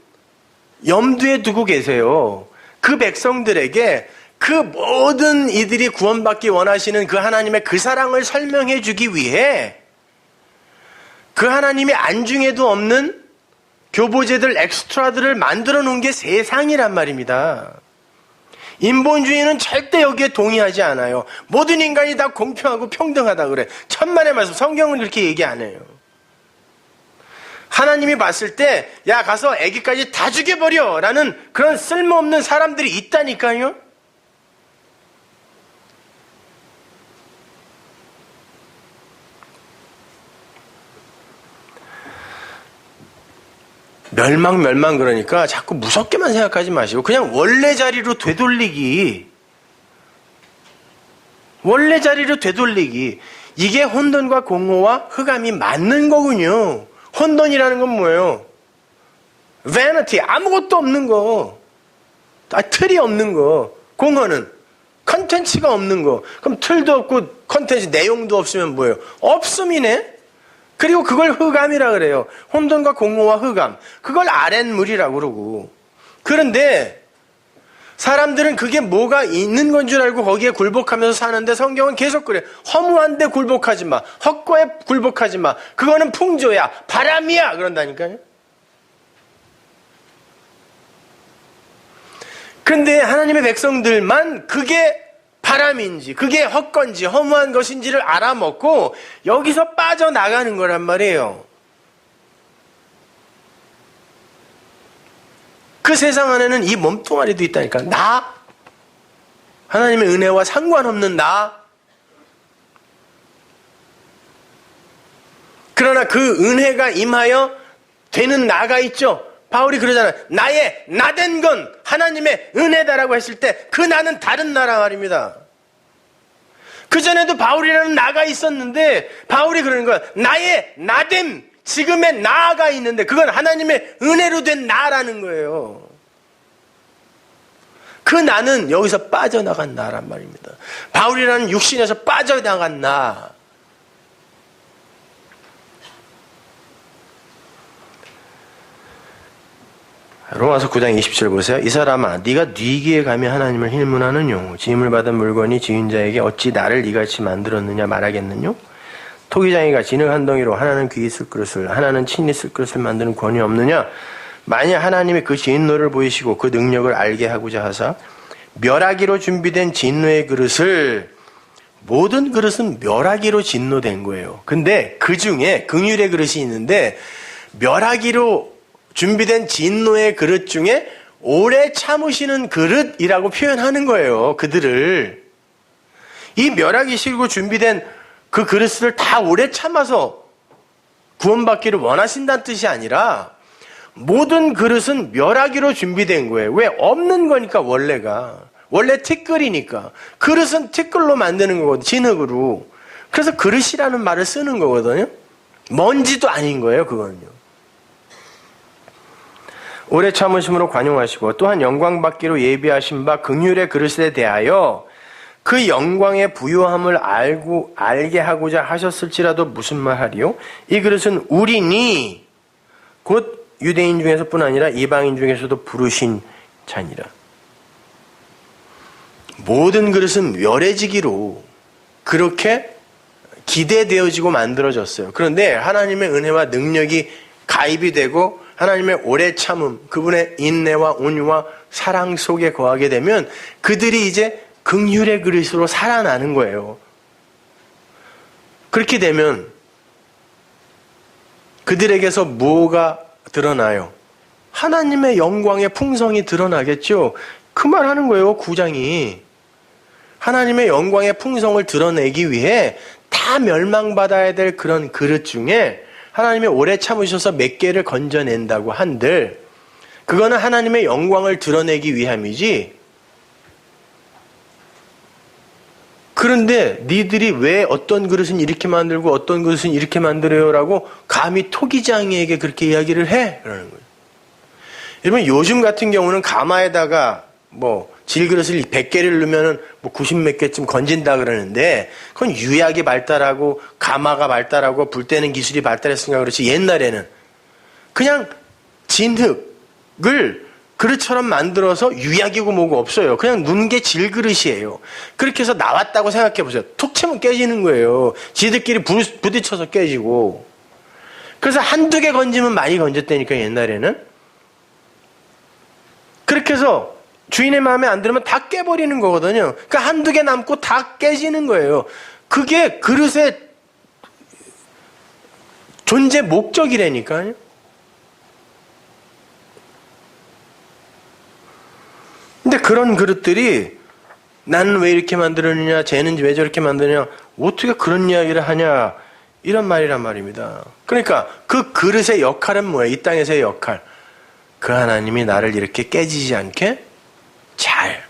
염두에 두고 계세요. 그 백성들에게 그 모든 이들이 구원받기 원하시는 그 하나님의 그 사랑을 설명해 주기 위해 그 하나님의 안중에도 없는 교보제들, 엑스트라들을 만들어 놓은 게 세상이란 말입니다. 인본주의는 절대 여기에 동의하지 않아요. 모든 인간이 다 공평하고 평등하다 그래. 천만의 말씀, 성경은 그렇게 얘기 안 해요. 하나님이 봤을 때, 야, 가서 아기까지 다 죽여버려 라는 그런 쓸모없는 사람들이 있다니까요. 멸망 그러니까 자꾸 무섭게만 생각하지 마시고 그냥 원래 자리로 되돌리기. 원래 자리로 되돌리기. 이게 혼돈과 공허와 흑암이 맞는 거군요. 혼돈이라는 건 뭐예요? vanity, 아무것도 없는 거. 틀이 없는 거. 공허는 컨텐츠가 없는 거. 그럼 틀도 없고 컨텐츠 내용도 없으면 뭐예요? 없음이네. 그리고 그걸 흑암이라 그래요. 혼돈과 공허와 흑암. 그걸 아랫물이라고 그러고. 그런데 사람들은 그게 뭐가 있는 건 줄 알고 거기에 굴복하면서 사는데 성경은 계속 그래. 허무한데 굴복하지 마. 헛거에 굴복하지 마. 그거는 풍조야. 바람이야. 그런다니까요. 그런데 하나님의 백성들만 그게 바람인지 그게 헛건지 허무한 것인지를 알아먹고 여기서 빠져나가는 거란 말이에요. 그 세상 안에는 이 몸뚱아리도 있다니까. 나? 하나님의 은혜와 상관없는 나? 그러나 그 은혜가 임하여 되는 나가 있죠. 바울이 그러잖아요. 나의 나된 건 하나님의 은혜다라고 했을 때 그 나는 다른 나라 말입니다. 그전에도 바울이라는 나가 있었는데 바울이 그러는 거야. 나의 나됨, 지금의 나가 있는데 그건 하나님의 은혜로 된 나라는 거예요. 그 나는 여기서 빠져나간 나란 말입니다. 바울이라는 육신에서 빠져나간 나. 로마서 9장 27절 보세요. 이 사람아 네가 뉘기에 감히 하나님을 힐문하느뇨. 지음을 받은 물건이 지은 자에게 어찌 나를 이같이 만들었느냐 말하겠느뇨. 토기장이가 진흙 한 덩이로 하나는 귀 있을 그릇을 하나는 친 있을 그릇을 만드는 권위 없느냐. 만약 하나님이 그 진노를 보이시고 그 능력을 알게 하고자 하사 멸하기로 준비된 진노의 그릇을 모든 그릇은 멸하기로 진노된 거예요. 근데 그 중에 긍휼의 그릇이 있는데 멸하기로 준비된 진노의 그릇 중에 오래 참으시는 그릇이라고 표현하는 거예요. 그들을. 이 멸하기 싫고 준비된 그 그릇을 다 오래 참아서 구원받기를 원하신다는 뜻이 아니라 모든 그릇은 멸하기로 준비된 거예요. 왜? 없는 거니까 원래가. 원래 티끌이니까. 그릇은 티끌로 만드는 거거든요. 진흙으로. 그래서 그릇이라는 말을 쓰는 거거든요. 먼지도 아닌 거예요. 그거는요. 오래 참으심으로 관용하시고 또한 영광 받기로 예비하신 바 긍휼의 그릇에 대하여 그 영광의 부요함을 알게 하고자 하셨을지라도 무슨 말 하리요? 이 그릇은 우리니 곧 유대인 중에서뿐 아니라 이방인 중에서도 부르신 자니라. 모든 그릇은 멸해지기로 그렇게 기대되어지고 만들어졌어요. 그런데 하나님의 은혜와 능력이 가입이 되고 하나님의 오래 참음, 그분의 인내와 온유와 사랑 속에 거하게 되면 그들이 이제 긍휼의 그릇으로 살아나는 거예요. 그렇게 되면 그들에게서 뭐가 드러나요? 하나님의 영광의 풍성이 드러나겠죠. 그 말 하는 거예요. 9장이. 하나님의 영광의 풍성을 드러내기 위해 다 멸망받아야 될 그런 그릇 중에 하나님이 오래 참으셔서 몇 개를 건져낸다고 한들 그거는 하나님의 영광을 드러내기 위함이지. 그런데 니들이 왜 어떤 그릇은 이렇게 만들고 어떤 그릇은 이렇게 만들어요라고 감히 토기장이에게 그렇게 이야기를 해? 그러는 거예요. 여러분 요즘 같은 경우는 가마에다가 질그릇을 100개를 넣으면 90몇 개쯤 건진다 그러는데 그건 유약이 발달하고 가마가 발달하고 불 때는 기술이 발달했으니까 그렇지 옛날에는 그냥 진흙을 그릇처럼 만들어서 유약이고 뭐고 없어요. 그냥 눈게 질그릇이에요. 그렇게 해서 나왔다고 생각해 보세요. 툭 치면 깨지는 거예요. 지들끼리 부딪혀서 깨지고. 그래서 한두 개 건지면 많이 건졌다니까 옛날에는. 그렇게 해서 주인의 마음에 안 들으면 다 깨버리는 거거든요. 그러니까 한두 개 남고 다 깨지는 거예요. 그게 그릇의 존재 목적이라니까요. 근데 그런 그릇들이 나는 왜 이렇게 만들었느냐, 쟤는 왜 저렇게 만드냐, 어떻게 그런 이야기를 하냐, 이런 말이란 말입니다. 그러니까 그 그릇의 역할은 뭐예요? 이 땅에서의 역할. 그 하나님이 나를 이렇게 깨지지 않게 잘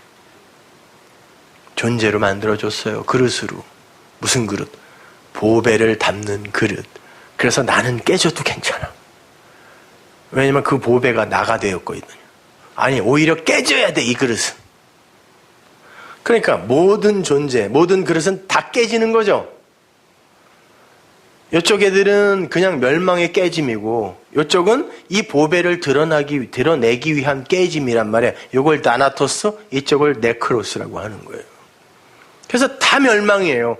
존재로 만들어줬어요. 그릇으로. 무슨 그릇? 보배를 담는 그릇. 그래서 나는 깨져도 괜찮아. 왜냐면 그 보배가 나가 되었거든요. 아니 오히려 깨져야 돼 이 그릇은. 그러니까 모든 존재, 모든 그릇은 다 깨지는 거죠. 이쪽 애들은 그냥 멸망의 깨짐이고 이쪽은 이 보배를 드러내기 위한 깨짐이란 말이에요. 이걸 나나토스, 이쪽을 네크로스라고 하는 거예요. 그래서 다 멸망이에요.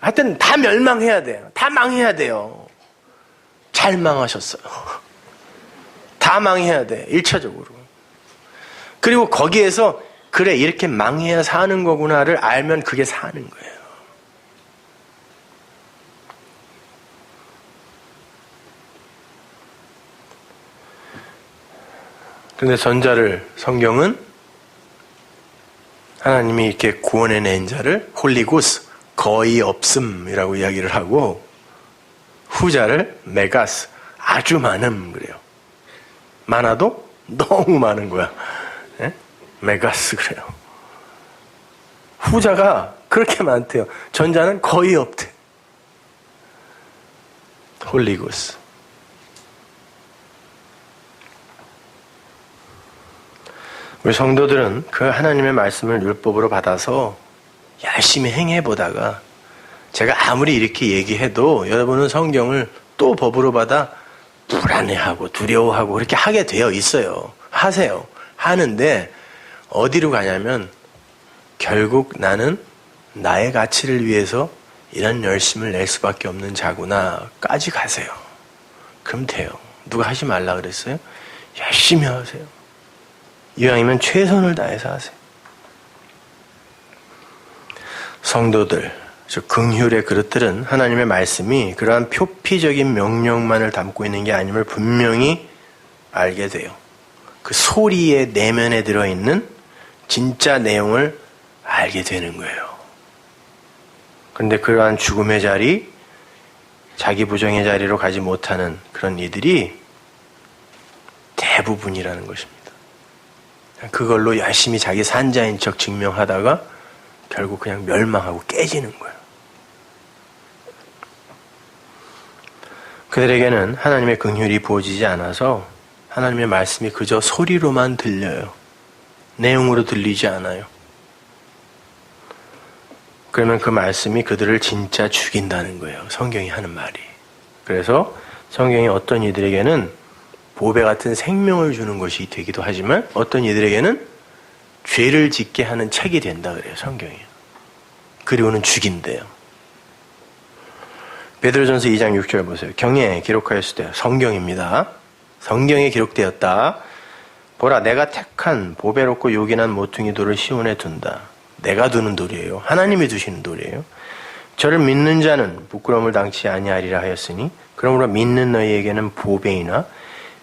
하여튼 다 멸망해야 돼요. 다 망해야 돼요. 잘 망하셨어요. 다 망해야 돼. 1차적으로. 그리고 거기에서 그래 이렇게 망해야 사는 거구나를 알면 그게 사는 거예요. 그런데 전자를 성경은 하나님이 이렇게 구원해낸 자를 홀리고스 거의 없음이라고 이야기를 하고 후자를 메가스 아주 많음 그래요. 많아도 너무 많은 거야. 네? 메가스 그래요. 후자가 그렇게 많대요. 전자는 거의 없대. 홀리고스. 우리 성도들은 그 하나님의 말씀을 율법으로 받아서 열심히 행해보다가 제가 아무리 이렇게 얘기해도 여러분은 성경을 또 법으로 받아 불안해하고 두려워하고 그렇게 하게 되어 있어요. 하세요. 하는데 어디로 가냐면 결국 나는 나의 가치를 위해서 이런 열심을 낼 수밖에 없는 자구나까지 가세요. 그럼 돼요. 누가 하지 말라 그랬어요? 열심히 하세요. 이왕이면 최선을 다해서 하세요. 성도들, 즉 긍휼의 그릇들은 하나님의 말씀이 그러한 표피적인 명령만을 담고 있는 게 아님을 분명히 알게 돼요. 그 소리의 내면에 들어있는 진짜 내용을 알게 되는 거예요. 그런데 그러한 죽음의 자리, 자기 부정의 자리로 가지 못하는 그런 이들이 대부분이라는 것입니다. 그걸로 열심히 자기 산자인 척 증명하다가 결국 그냥 멸망하고 깨지는 거예요. 그들에게는 하나님의 긍휼이 부어지지 않아서 하나님의 말씀이 그저 소리로만 들려요. 내용으로 들리지 않아요. 그러면 그 말씀이 그들을 진짜 죽인다는 거예요. 성경이 하는 말이. 그래서 성경이 어떤 이들에게는 보배 같은 생명을 주는 것이 되기도 하지만 어떤 이들에게는 죄를 짓게 하는 책이 된다 그래요. 성경이. 그리고는 죽인대요. 베드로전서 2장 6절 보세요. 경에 기록하였을 때 성경입니다. 성경에 기록되었다. 보라 내가 택한 보배롭고 요긴한 모퉁이 돌을 시온에 둔다. 내가 두는 돌이에요. 하나님이 두시는 돌이에요. 저를 믿는 자는 부끄러움을 당치 아니하리라 하였으니 그러므로 믿는 너희에게는 보배이나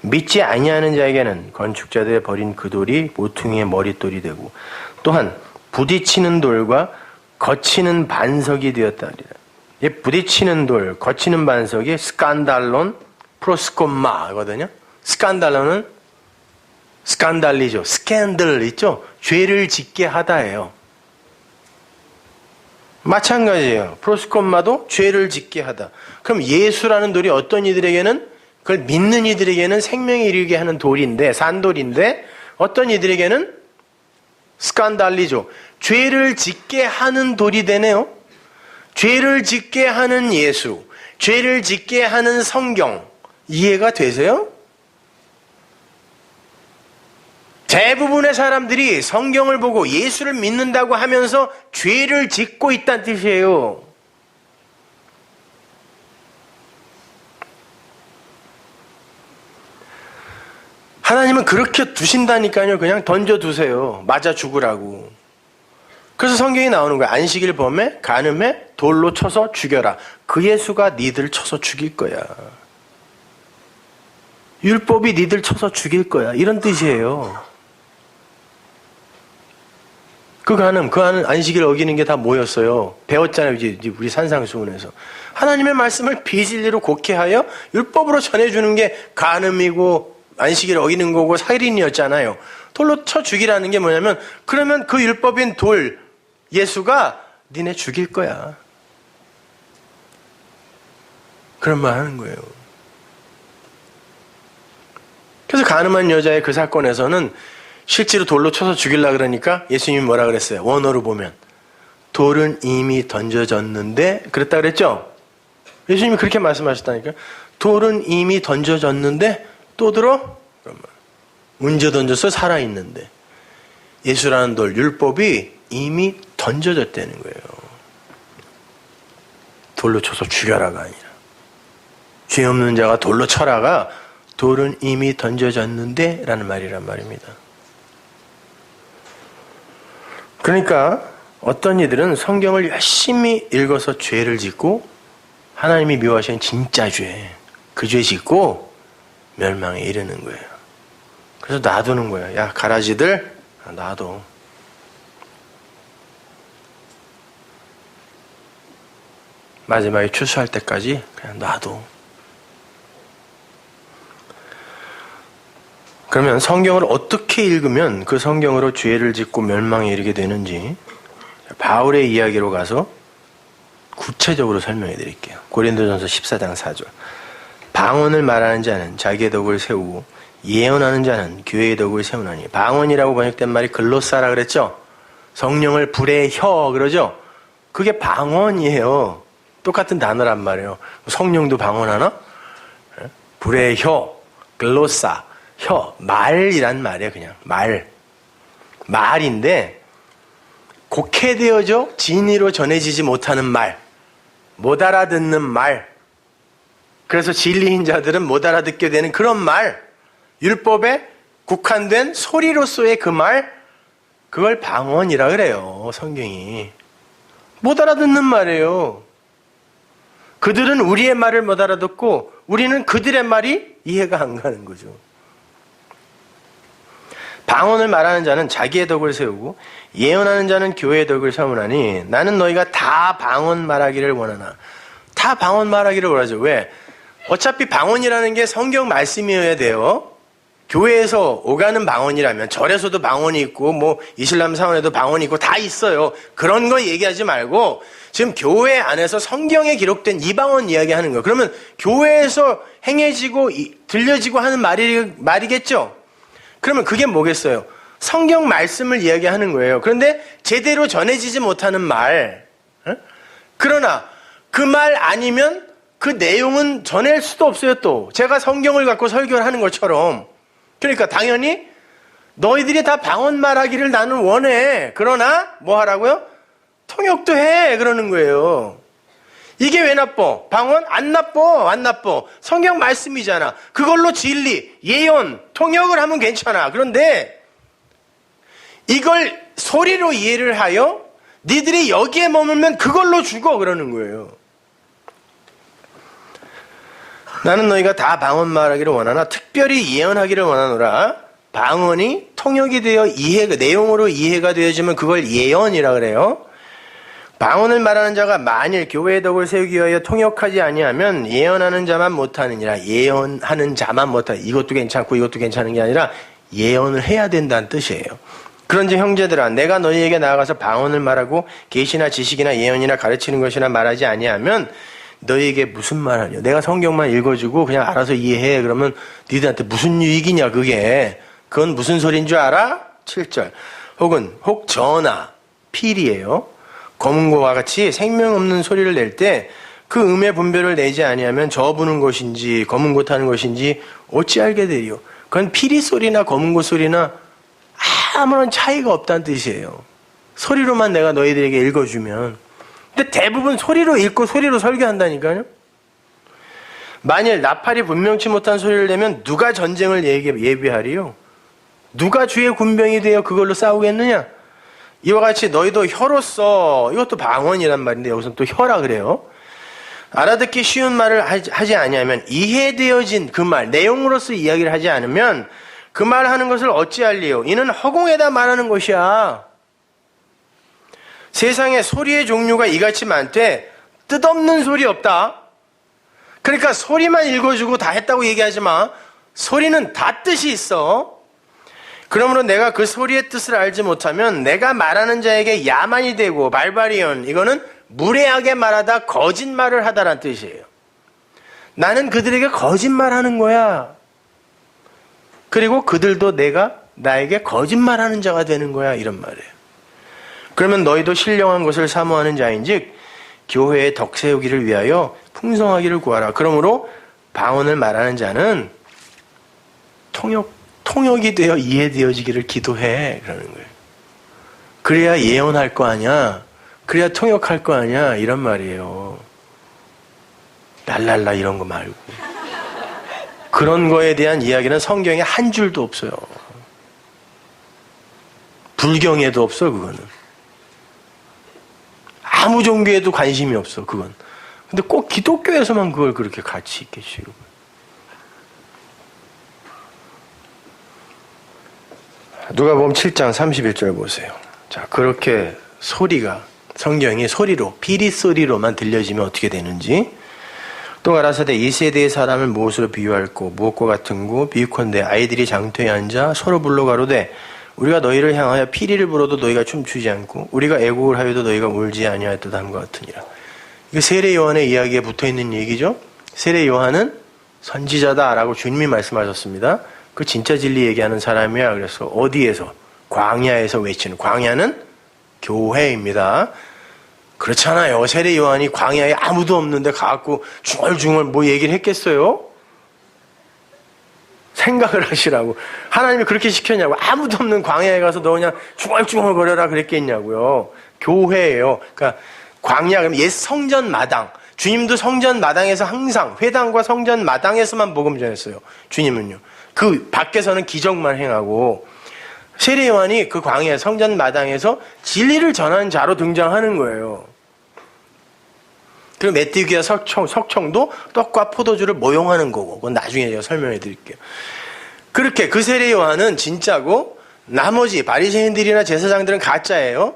믿지 아니하는 자에게는 건축자들의 버린 그 돌이 모퉁이의 머릿돌이 되고 또한 부딪히는 돌과 거치는 반석이 되었다. 이 부딪히는 돌, 거치는 반석이 스칸달론, 프로스콤마거든요. 스칸달론은 스칸달리죠. 스캔들 있죠. 죄를 짓게 하다예요. 마찬가지예요. 프로스콤마도 죄를 짓게 하다. 그럼 예수라는 돌이 어떤 이들에게는 그걸 믿는 이들에게는 생명에 이르게 하는 돌인데 산돌인데 어떤 이들에게는 스칸달리죠. 죄를 짓게 하는 돌이 되네요. 죄를 짓게 하는 예수, 죄를 짓게 하는 성경 이해가 되세요? 대부분의 사람들이 성경을 보고 예수를 믿는다고 하면서 죄를 짓고 있다는 뜻이에요. 하나님은 그렇게 두신다니까요. 그냥 던져두세요. 맞아 죽으라고. 그래서 성경이 나오는 거예요. 안식일 범에 간음해 돌로 쳐서 죽여라. 그 예수가 니들 쳐서 죽일 거야. 율법이 니들 쳐서 죽일 거야. 이런 뜻이에요. 그 안식일 어기는 게 다 뭐였어요? 배웠잖아요. 이제 우리 산상수훈에서. 하나님의 말씀을 비진리로 곡해하여 율법으로 전해주는 게 간음이고 안식일 어기는 거고 살인이었잖아요. 돌로 쳐 죽이라는 게 뭐냐면 그러면 그 율법인 돌 예수가 니네 죽일 거야. 그런 말 하는 거예요. 그래서 간음한 여자의 그 사건에서는 실제로 돌로 쳐서 죽이려고 그러니까 예수님이 뭐라 그랬어요? 원어로 보면 돌은 이미 던져졌는데 그랬다 그랬죠? 예수님이 그렇게 말씀하셨다니까요. 돌은 이미 던져졌는데 또 들어? 문제 던져서 살아있는데. 예수라는 돌, 율법이 이미 던져졌다는 거예요. 돌로 쳐서 죽여라가 아니라. 죄 없는 자가 돌로 쳐라가 돌은 이미 던져졌는데 라는 말이란 말입니다. 그러니까 어떤 이들은 성경을 열심히 읽어서 죄를 짓고 하나님이 미워하시는 진짜 죄, 그 죄 짓고 멸망에 이르는 거예요. 그래서 놔두는 거예요. 야, 가라지들 놔둬. 마지막에 추수할 때까지 그냥 놔둬. 그러면 성경을 어떻게 읽으면 그 성경으로 죄를 짓고 멸망에 이르게 되는지 바울의 이야기로 가서 구체적으로 설명해 드릴게요. 고린도전서 14장 4절. 방언을 말하는 자는 자기의 덕을 세우고 예언하는 자는 교회의 덕을 세우나니. 방언이라고 번역된 말이 글로사라 그랬죠. 성령을 불의 혀 그러죠. 그게 방언이에요. 똑같은 단어란 말이에요. 성령도 방언하나? 불의 혀, 글로사, 혀, 말이란 말이에요. 그냥 말인데 곡해되어져 진리로 전해지지 못하는 말, 못 알아듣는 말. 그래서 진리인 자들은 못 알아듣게 되는 그런 말, 율법에 국한된 소리로서의 그 말, 그걸 방언이라 그래요. 성경이. 못 알아듣는 말이에요. 그들은 우리의 말을 못 알아듣고 우리는 그들의 말이 이해가 안 가는 거죠. 방언을 말하는 자는 자기의 덕을 세우고 예언하는 자는 교회의 덕을 세우나니. 나는 너희가 다 방언 말하기를 원하나. 다 방언 말하기를 원하죠. 왜? 어차피 방언이라는 게 성경 말씀이어야 돼요. 교회에서 오가는 방언이라면 절에서도 방언이 있고 뭐 이슬람 사원에도 방언이 있고 다 있어요. 그런 거 얘기하지 말고 지금 교회 안에서 성경에 기록된 이 방언 이야기하는 거예요. 그러면 교회에서 행해지고 들려지고 하는 말이겠죠. 그러면 그게 뭐겠어요? 성경 말씀을 이야기하는 거예요. 그런데 제대로 전해지지 못하는 말. 그러나 그 말 아니면 그 내용은 전할 수도 없어요. 또 제가 성경을 갖고 설교를 하는 것처럼. 그러니까 당연히 너희들이 다 방언 말하기를 나는 원해. 그러나 뭐 하라고요? 통역도 해. 그러는 거예요. 이게 왜 나빠? 방언? 안 나빠. 안 나빠. 성경 말씀이잖아. 그걸로 진리, 예언, 통역을 하면 괜찮아. 그런데 이걸 소리로 이해를 하여 니들이 여기에 머물면 그걸로 죽어. 그러는 거예요. 나는 너희가 다 방언 말하기를 원하나 특별히 예언하기를 원하노라. 방언이 통역이 되어 내용으로 이해가 되어지면 그걸 예언이라 그래요. 방언을 말하는 자가 만일 교회의 덕을 세우기 위하여 통역하지 아니하면 예언하는 자만 못하느니라. 예언하는 자만 못하느니라. 이것도 괜찮고 이것도 괜찮은 게 아니라 예언을 해야 된다는 뜻이에요. 그런지 형제들아, 내가 너희에게 나아가서 방언을 말하고 계시나 지식이나 예언이나 가르치는 것이나 말하지 아니하면 너희에게 무슨 말하냐. 내가 성경만 읽어주고 그냥 알아서 이해해. 그러면 니들한테 무슨 유익이냐 그게. 그건 무슨 소리인 줄 알아? 7절. 혹 전하, 필이에요. 검은고와 같이 생명 없는 소리를 낼 때 그 음의 분별을 내지 아니하면 저 부는 것인지 검은고 타는 것인지 어찌 알게 되리요. 그건 피리 소리나 검은고 소리나 아무런 차이가 없다는 뜻이에요. 소리로만 내가 너희들에게 읽어주면. 근데 대부분 소리로 읽고 소리로 설교한다니까요. 만일 나팔이 분명치 못한 소리를 내면 누가 전쟁을 예비하리요? 누가 주의 군병이 되어 그걸로 싸우겠느냐? 이와 같이 너희도 혀로서, 이것도 방언이란 말인데 여기서는 또 혀라 그래요. 알아듣기 쉬운 말을 하지 아니하면 이해되어진 그 말, 내용으로서 이야기를 하지 않으면 그 말하는 것을 어찌 알리요? 이는 허공에다 말하는 것이야. 세상에 소리의 종류가 이같이 많되 뜻없는 소리 없다. 그러니까 소리만 읽어주고 다 했다고 얘기하지 마. 소리는 다 뜻이 있어. 그러므로 내가 그 소리의 뜻을 알지 못하면 내가 말하는 자에게 야만이 되고 발바리온, 이거는 무례하게 말하다 거짓말을 하다란 뜻이에요. 나는 그들에게 거짓말하는 거야. 그리고 그들도 나에게 거짓말하는 자가 되는 거야. 이런 말이에요. 그러면 너희도 신령한 것을 사모하는 자인즉 교회의 덕 세우기를 위하여 풍성하기를 구하라. 그러므로 방언을 말하는 자는 통역이 되어 이해되어지기를 기도해. 그러는 거예요. 그래야 예언할 거 아니야. 그래야 통역할 거 아니야. 이런 말이에요. 랄랄라 이런 거 말고. 그런 거에 대한 이야기는 성경에 한 줄도 없어요. 불경에도 없어, 그거는. 아무 종교에도 관심이 없어, 그건. 근데 꼭 기독교에서만 그걸 그렇게 가치 있게 취급을. 누가복음 7장 31절 보세요. 자, 그렇게 성경이 소리로, 피리 소리로만 들려지면 어떻게 되는지. 또 가라사대 이 세대의 사람을 무엇으로 비유할꼬 무엇과 같은고 비유컨대 아이들이 장터에 앉아 서로 불러 가로되 우리가 너희를 향하여 피리를 불어도 너희가 춤추지 않고 우리가 애곡을 하여도 너희가 울지 아니하였다 함과 같으니라. 이게 세례 요한의 이야기에 붙어있는 얘기죠. 세례 요한은 선지자다라고 주님이 말씀하셨습니다. 그 진짜 진리 얘기하는 사람이야. 그래서 어디에서? 광야에서 외치는, 광야는 교회입니다. 그렇잖아요. 세례 요한이 광야에 아무도 없는데 가갖고 중얼중얼 뭐 얘기를 했겠어요? 생각을 하시라고. 하나님이 그렇게 시켰냐고. 아무도 없는 광야에 가서 너 그냥 중얼중얼 거려라 그랬겠냐고요. 교회예요. 그러니까 광야, 그럼 옛 성전 마당. 주님도 성전 마당에서 항상 회당과 성전 마당에서만 복음 전했어요. 주님은요. 그 밖에서는 기적만 행하고 세례 요한이 그 광야 성전 마당에서 진리를 전하는 자로 등장하는 거예요. 그리고 메뚜기와 석청도 떡과 포도주를 모용하는 거고, 그건 나중에 제가 설명해 드릴게요. 그렇게 그 세례 요한은 진짜고 나머지 바리새인들이나 제사장들은 가짜예요.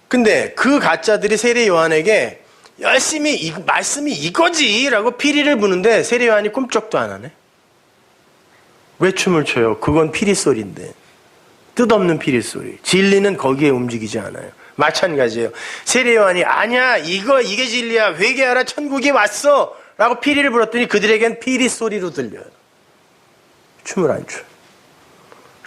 근데 그 가짜들이 세례 요한에게 열심히 말씀이 이거지라고 피리를 부는데 세례 요한이 꿈쩍도 안 하네. 왜 춤을 춰요? 그건 피리 소리인데. 뜻없는 피리 소리. 진리는 거기에 움직이지 않아요. 마찬가지예요. 세례 요한이 아니야 이게 진리야 회개하라 천국이 왔어 라고 피리를 불었더니 그들에겐 피리 소리로 들려요. 춤을 안 춰요.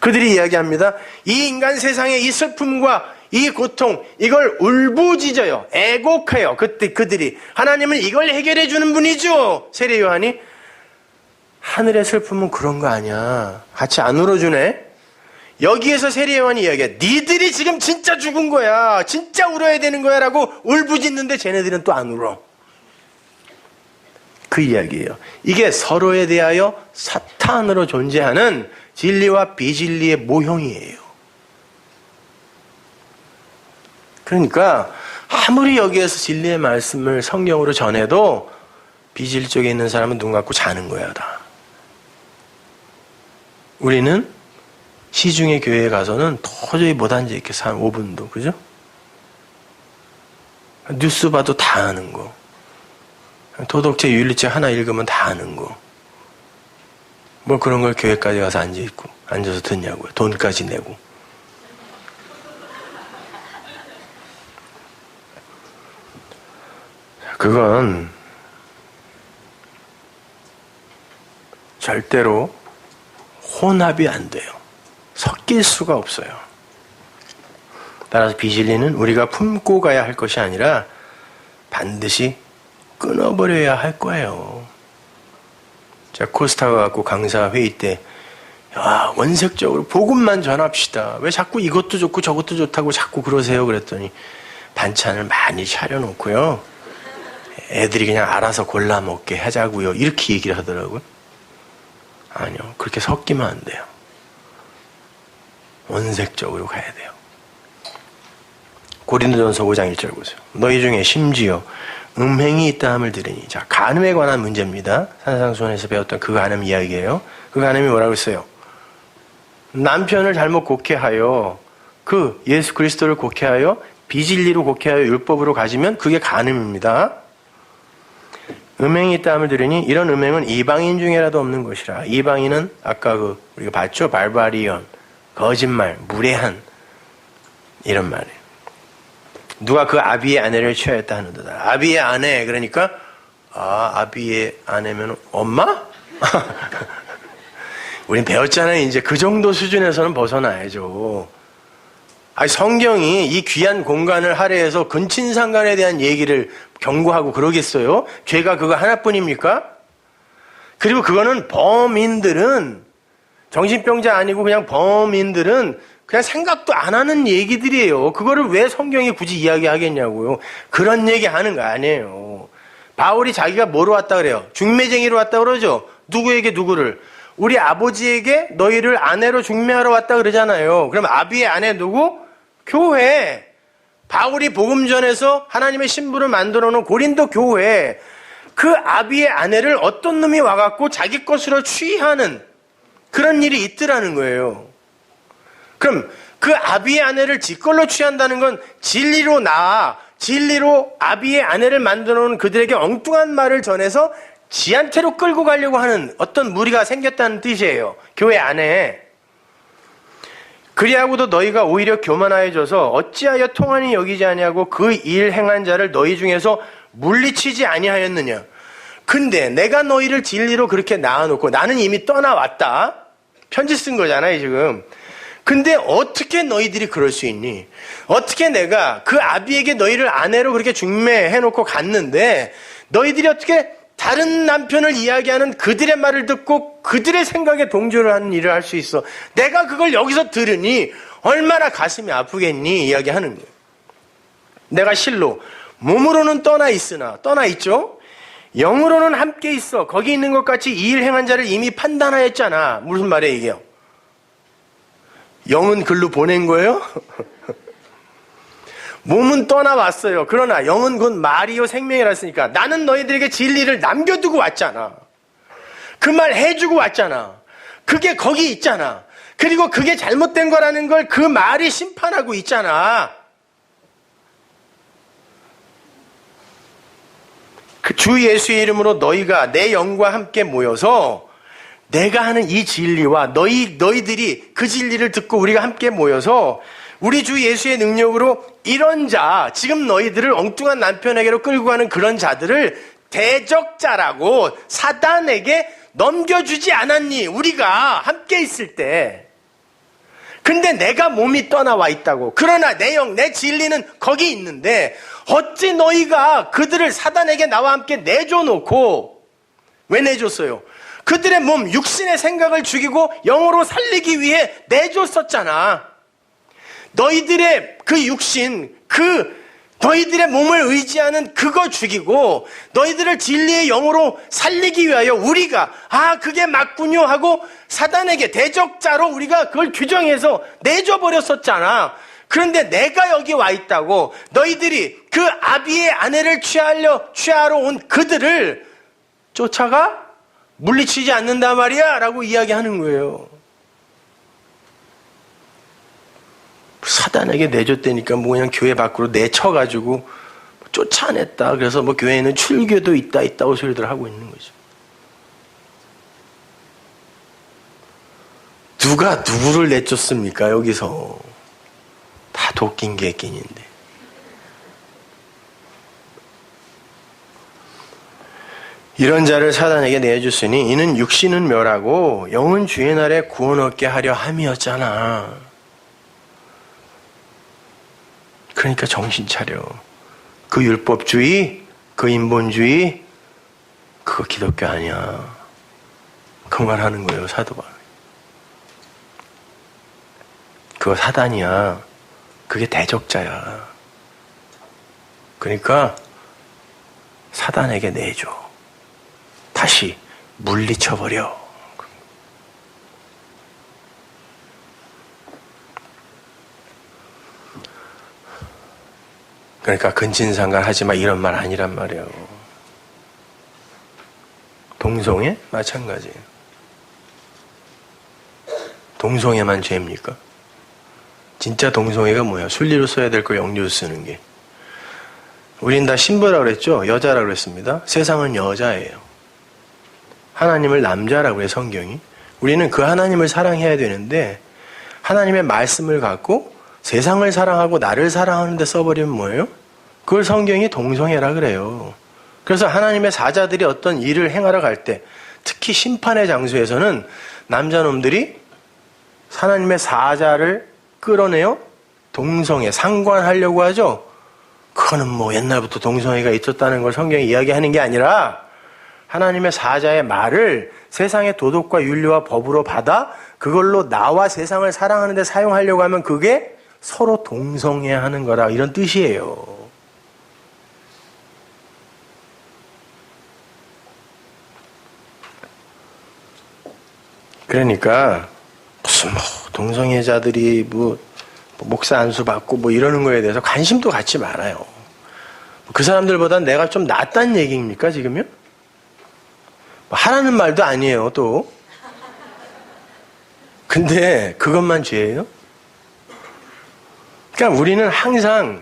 그들이 이야기합니다. 이 인간 세상의 이 슬픔과 이 고통 이걸 울부짖어요. 애곡해요. 그들이 하나님은 이걸 해결해 주는 분이죠. 세례 요한이 하늘의 슬픔은 그런 거 아니야. 같이 안 울어주네. 여기에서 세례 요한이 이야기해. 니들이 지금 진짜 죽은 거야. 진짜 울어야 되는 거야 라고 울부짖는데 쟤네들은 또 안 울어. 그 이야기예요. 이게 서로에 대하여 사탄으로 존재하는 진리와 비진리의 모형이에요. 그러니까 아무리 여기에서 진리의 말씀을 성경으로 전해도 비진리 쪽에 있는 사람은 눈 감고 자는 거야 다. 우리는 시중의 교회에 가서는 도저히 못 앉아있겠어. 한 5분도. 그죠? 뉴스 봐도 다 아는 거. 도덕책, 윤리책 하나 읽으면 다 아는 거. 뭐 그런 걸 교회까지 가서 앉아서 듣냐고요. 돈까지 내고. 그건 절대로 혼합이 안 돼요. 섞일 수가 없어요. 따라서 비진리는 우리가 품고 가야 할 것이 아니라 반드시 끊어버려야 할 거예요. 자, 코스타가 갖고 강사 회의 때 원색적으로 복음만 전합시다. 왜 자꾸 이것도 좋고 저것도 좋다고 자꾸 그러세요? 그랬더니 반찬을 많이 차려놓고요. 애들이 그냥 알아서 골라 먹게 하자고요. 이렇게 얘기를 하더라고요. 아니요. 그렇게 섞이면 안 돼요. 원색적으로 가야 돼요. 고린도전서 5장 1절 보세요. 너희 중에 심지어 음행이 있다 함을 들으니. 자, 간음에 관한 문제입니다. 산상수훈에서 배웠던 그 간음 이야기예요. 그 간음이 뭐라고 했어요? 남편을 잘못 곡해하여 그 예수 그리스도를 곡해하여 비진리로 곡해하여 율법으로 가지면 그게 간음입니다. 음행이 있다 함을 들으니 이런 음행은 이방인 중에라도 없는 것이라. 이방인은 아까 우리가 봤죠? 발바리온, 거짓말, 무례한 이런 말이에요. 누가 그 아비의 아내를 취하였다 하는도다. 아비의 아내 그러니까 아비의 아내면 엄마? 우린 배웠잖아요. 이제 그 정도 수준에서는 벗어나야죠. 아니, 성경이 이 귀한 공간을 할애해서 근친상간에 대한 얘기를 경고하고 그러겠어요? 죄가 그거 하나뿐입니까? 그리고 그거는 범인들은, 정신병자 아니고 그냥 범인들은 그냥 생각도 안 하는 얘기들이에요. 그거를 왜 성경이 굳이 이야기하겠냐고요. 그런 얘기 하는 거 아니에요. 바울이 자기가 뭐로 왔다 그래요? 중매쟁이로 왔다 그러죠? 누구에게 누구를? 우리 아버지에게 너희를 아내로 중매하러 왔다 그러잖아요. 그럼 아비의 아내 누구? 교회. 바울이 복음 전에서 하나님의 신부를 만들어 놓은 고린도 교회. 그 아비의 아내를 어떤 놈이 와갖고 자기 것으로 취하는 그런 일이 있더라는 거예요. 그럼 그 아비의 아내를 지 걸로 취한다는 건 진리로 진리로 아비의 아내를 만들어 놓은 그들에게 엉뚱한 말을 전해서 지한테로 끌고 가려고 하는 어떤 무리가 생겼다는 뜻이에요. 교회 안에. 그리하고도 너희가 오히려 교만하여져서 어찌하여 통한이 여기지 아니하고 그 일 행한 자를 너희 중에서 물리치지 아니하였느냐. 근데 내가 너희를 진리로 그렇게 낳아놓고 나는 이미 떠나왔다. 편지 쓴 거잖아요, 지금. 근데 어떻게 너희들이 그럴 수 있니? 어떻게 내가 그 아비에게 너희를 아내로 그렇게 중매해놓고 갔는데 너희들이 어떻게 다른 남편을 이야기하는 그들의 말을 듣고 그들의 생각에 동조를 하는 일을 할 수 있어? 내가 그걸 여기서 들으니 얼마나 가슴이 아프겠니? 이야기하는 거예요. 내가 실로 몸으로는 떠나 있죠? 영으로는 함께 있어. 거기 있는 것 같이 이 일 행한 자를 이미 판단하였잖아. 무슨 말이에요, 이게요? 영은 글로 보낸 거예요? 몸은 떠나왔어요. 그러나 영은 곧 말이요 생명이라 했으니까 나는 너희들에게 진리를 남겨두고 왔잖아. 그 말 해주고 왔잖아. 그게 거기 있잖아. 그리고 그게 잘못된 거라는 걸 그 말이 심판하고 있잖아. 그 주 예수의 이름으로 너희가 내 영과 함께 모여서 내가 하는 이 진리와 너희들이 그 진리를 듣고 우리가 함께 모여서 우리 주 예수의 능력으로 이런 자, 지금 너희들을 엉뚱한 남편에게로 끌고 가는 그런 자들을 대적자라고 사단에게 넘겨주지 않았니? 우리가 함께 있을 때. 근데 내가 몸이 떠나와 있다고. 그러나 내 영, 내 진리는 거기 있는데 어찌 너희가 그들을 사단에게 나와 함께 내줘놓고 왜 내줬어요? 그들의 몸, 육신의 생각을 죽이고 영으로 살리기 위해 내줬었잖아. 너희들의 그 육신, 너희들의 몸을 의지하는 그거 죽이고 너희들을 진리의 영으로 살리기 위하여 우리가 그게 맞군요 하고 사단에게 대적자로 우리가 그걸 규정해서 내줘버렸었잖아. 그런데 내가 여기 와 있다고 너희들이 그 아비의 아내를 취하러 온 그들을 쫓아가? 물리치지 않는단 말이야 라고 이야기하는 거예요. 사단에게 내줬다니까 뭐 그냥 교회 밖으로 내쳐가지고 쫓아냈다. 그래서 뭐 교회에는 출교도 있다고 소리들 하고 있는 거죠. 누가 누구를 내쫓습니까? 여기서 다 도끼인 개끼인데. 이런 자를 사단에게 내줬으니 이는 육신은 멸하고 영은 주의 날에 구원 얻게 하려 함이었잖아. 그러니까 정신 차려. 그 율법주의, 그 인본주의, 그거 기독교 아니야. 그 말 하는 거예요, 사도 바울. 그거 사단이야. 그게 대적자야. 그러니까 사단에게 내줘. 다시 물리쳐버려. 그러니까 근친상간 하지마 이런 말 아니란 말이에요. 동성애? 마찬가지예요. 동성애만 죄입니까? 진짜 동성애가 뭐야? 순리로 써야 될 걸 영리로 쓰는 게. 우린 다 신부라고 그랬죠? 여자라고 그랬습니다. 세상은 여자예요. 하나님을 남자라고 해요, 성경이. 우리는 그 하나님을 사랑해야 되는데 하나님의 말씀을 갖고 세상을 사랑하고 나를 사랑하는데 써버리면 뭐예요? 그걸 성경이 동성애라 그래요. 그래서 하나님의 사자들이 어떤 일을 행하러 갈 때 특히 심판의 장소에서는 남자놈들이 하나님의 사자를 끌어내요 동성애, 상관하려고 하죠. 그거는 뭐 옛날부터 동성애가 있었다는 걸 성경이 이야기하는 게 아니라 하나님의 사자의 말을 세상의 도덕과 윤리와 법으로 받아 그걸로 나와 세상을 사랑하는 데 사용하려고 하면 그게 서로 동성애하는 거라, 이런 뜻이에요. 그러니까 무슨 뭐 동성애자들이 뭐 목사 안수 받고 뭐 이러는 거에 대해서 관심도 갖지 말아요. 그 사람들보다 내가 좀 낫다는 얘기입니까 지금요? 뭐 하라는 말도 아니에요 또. 근데 그것만 죄예요? 그러니까 우리는 항상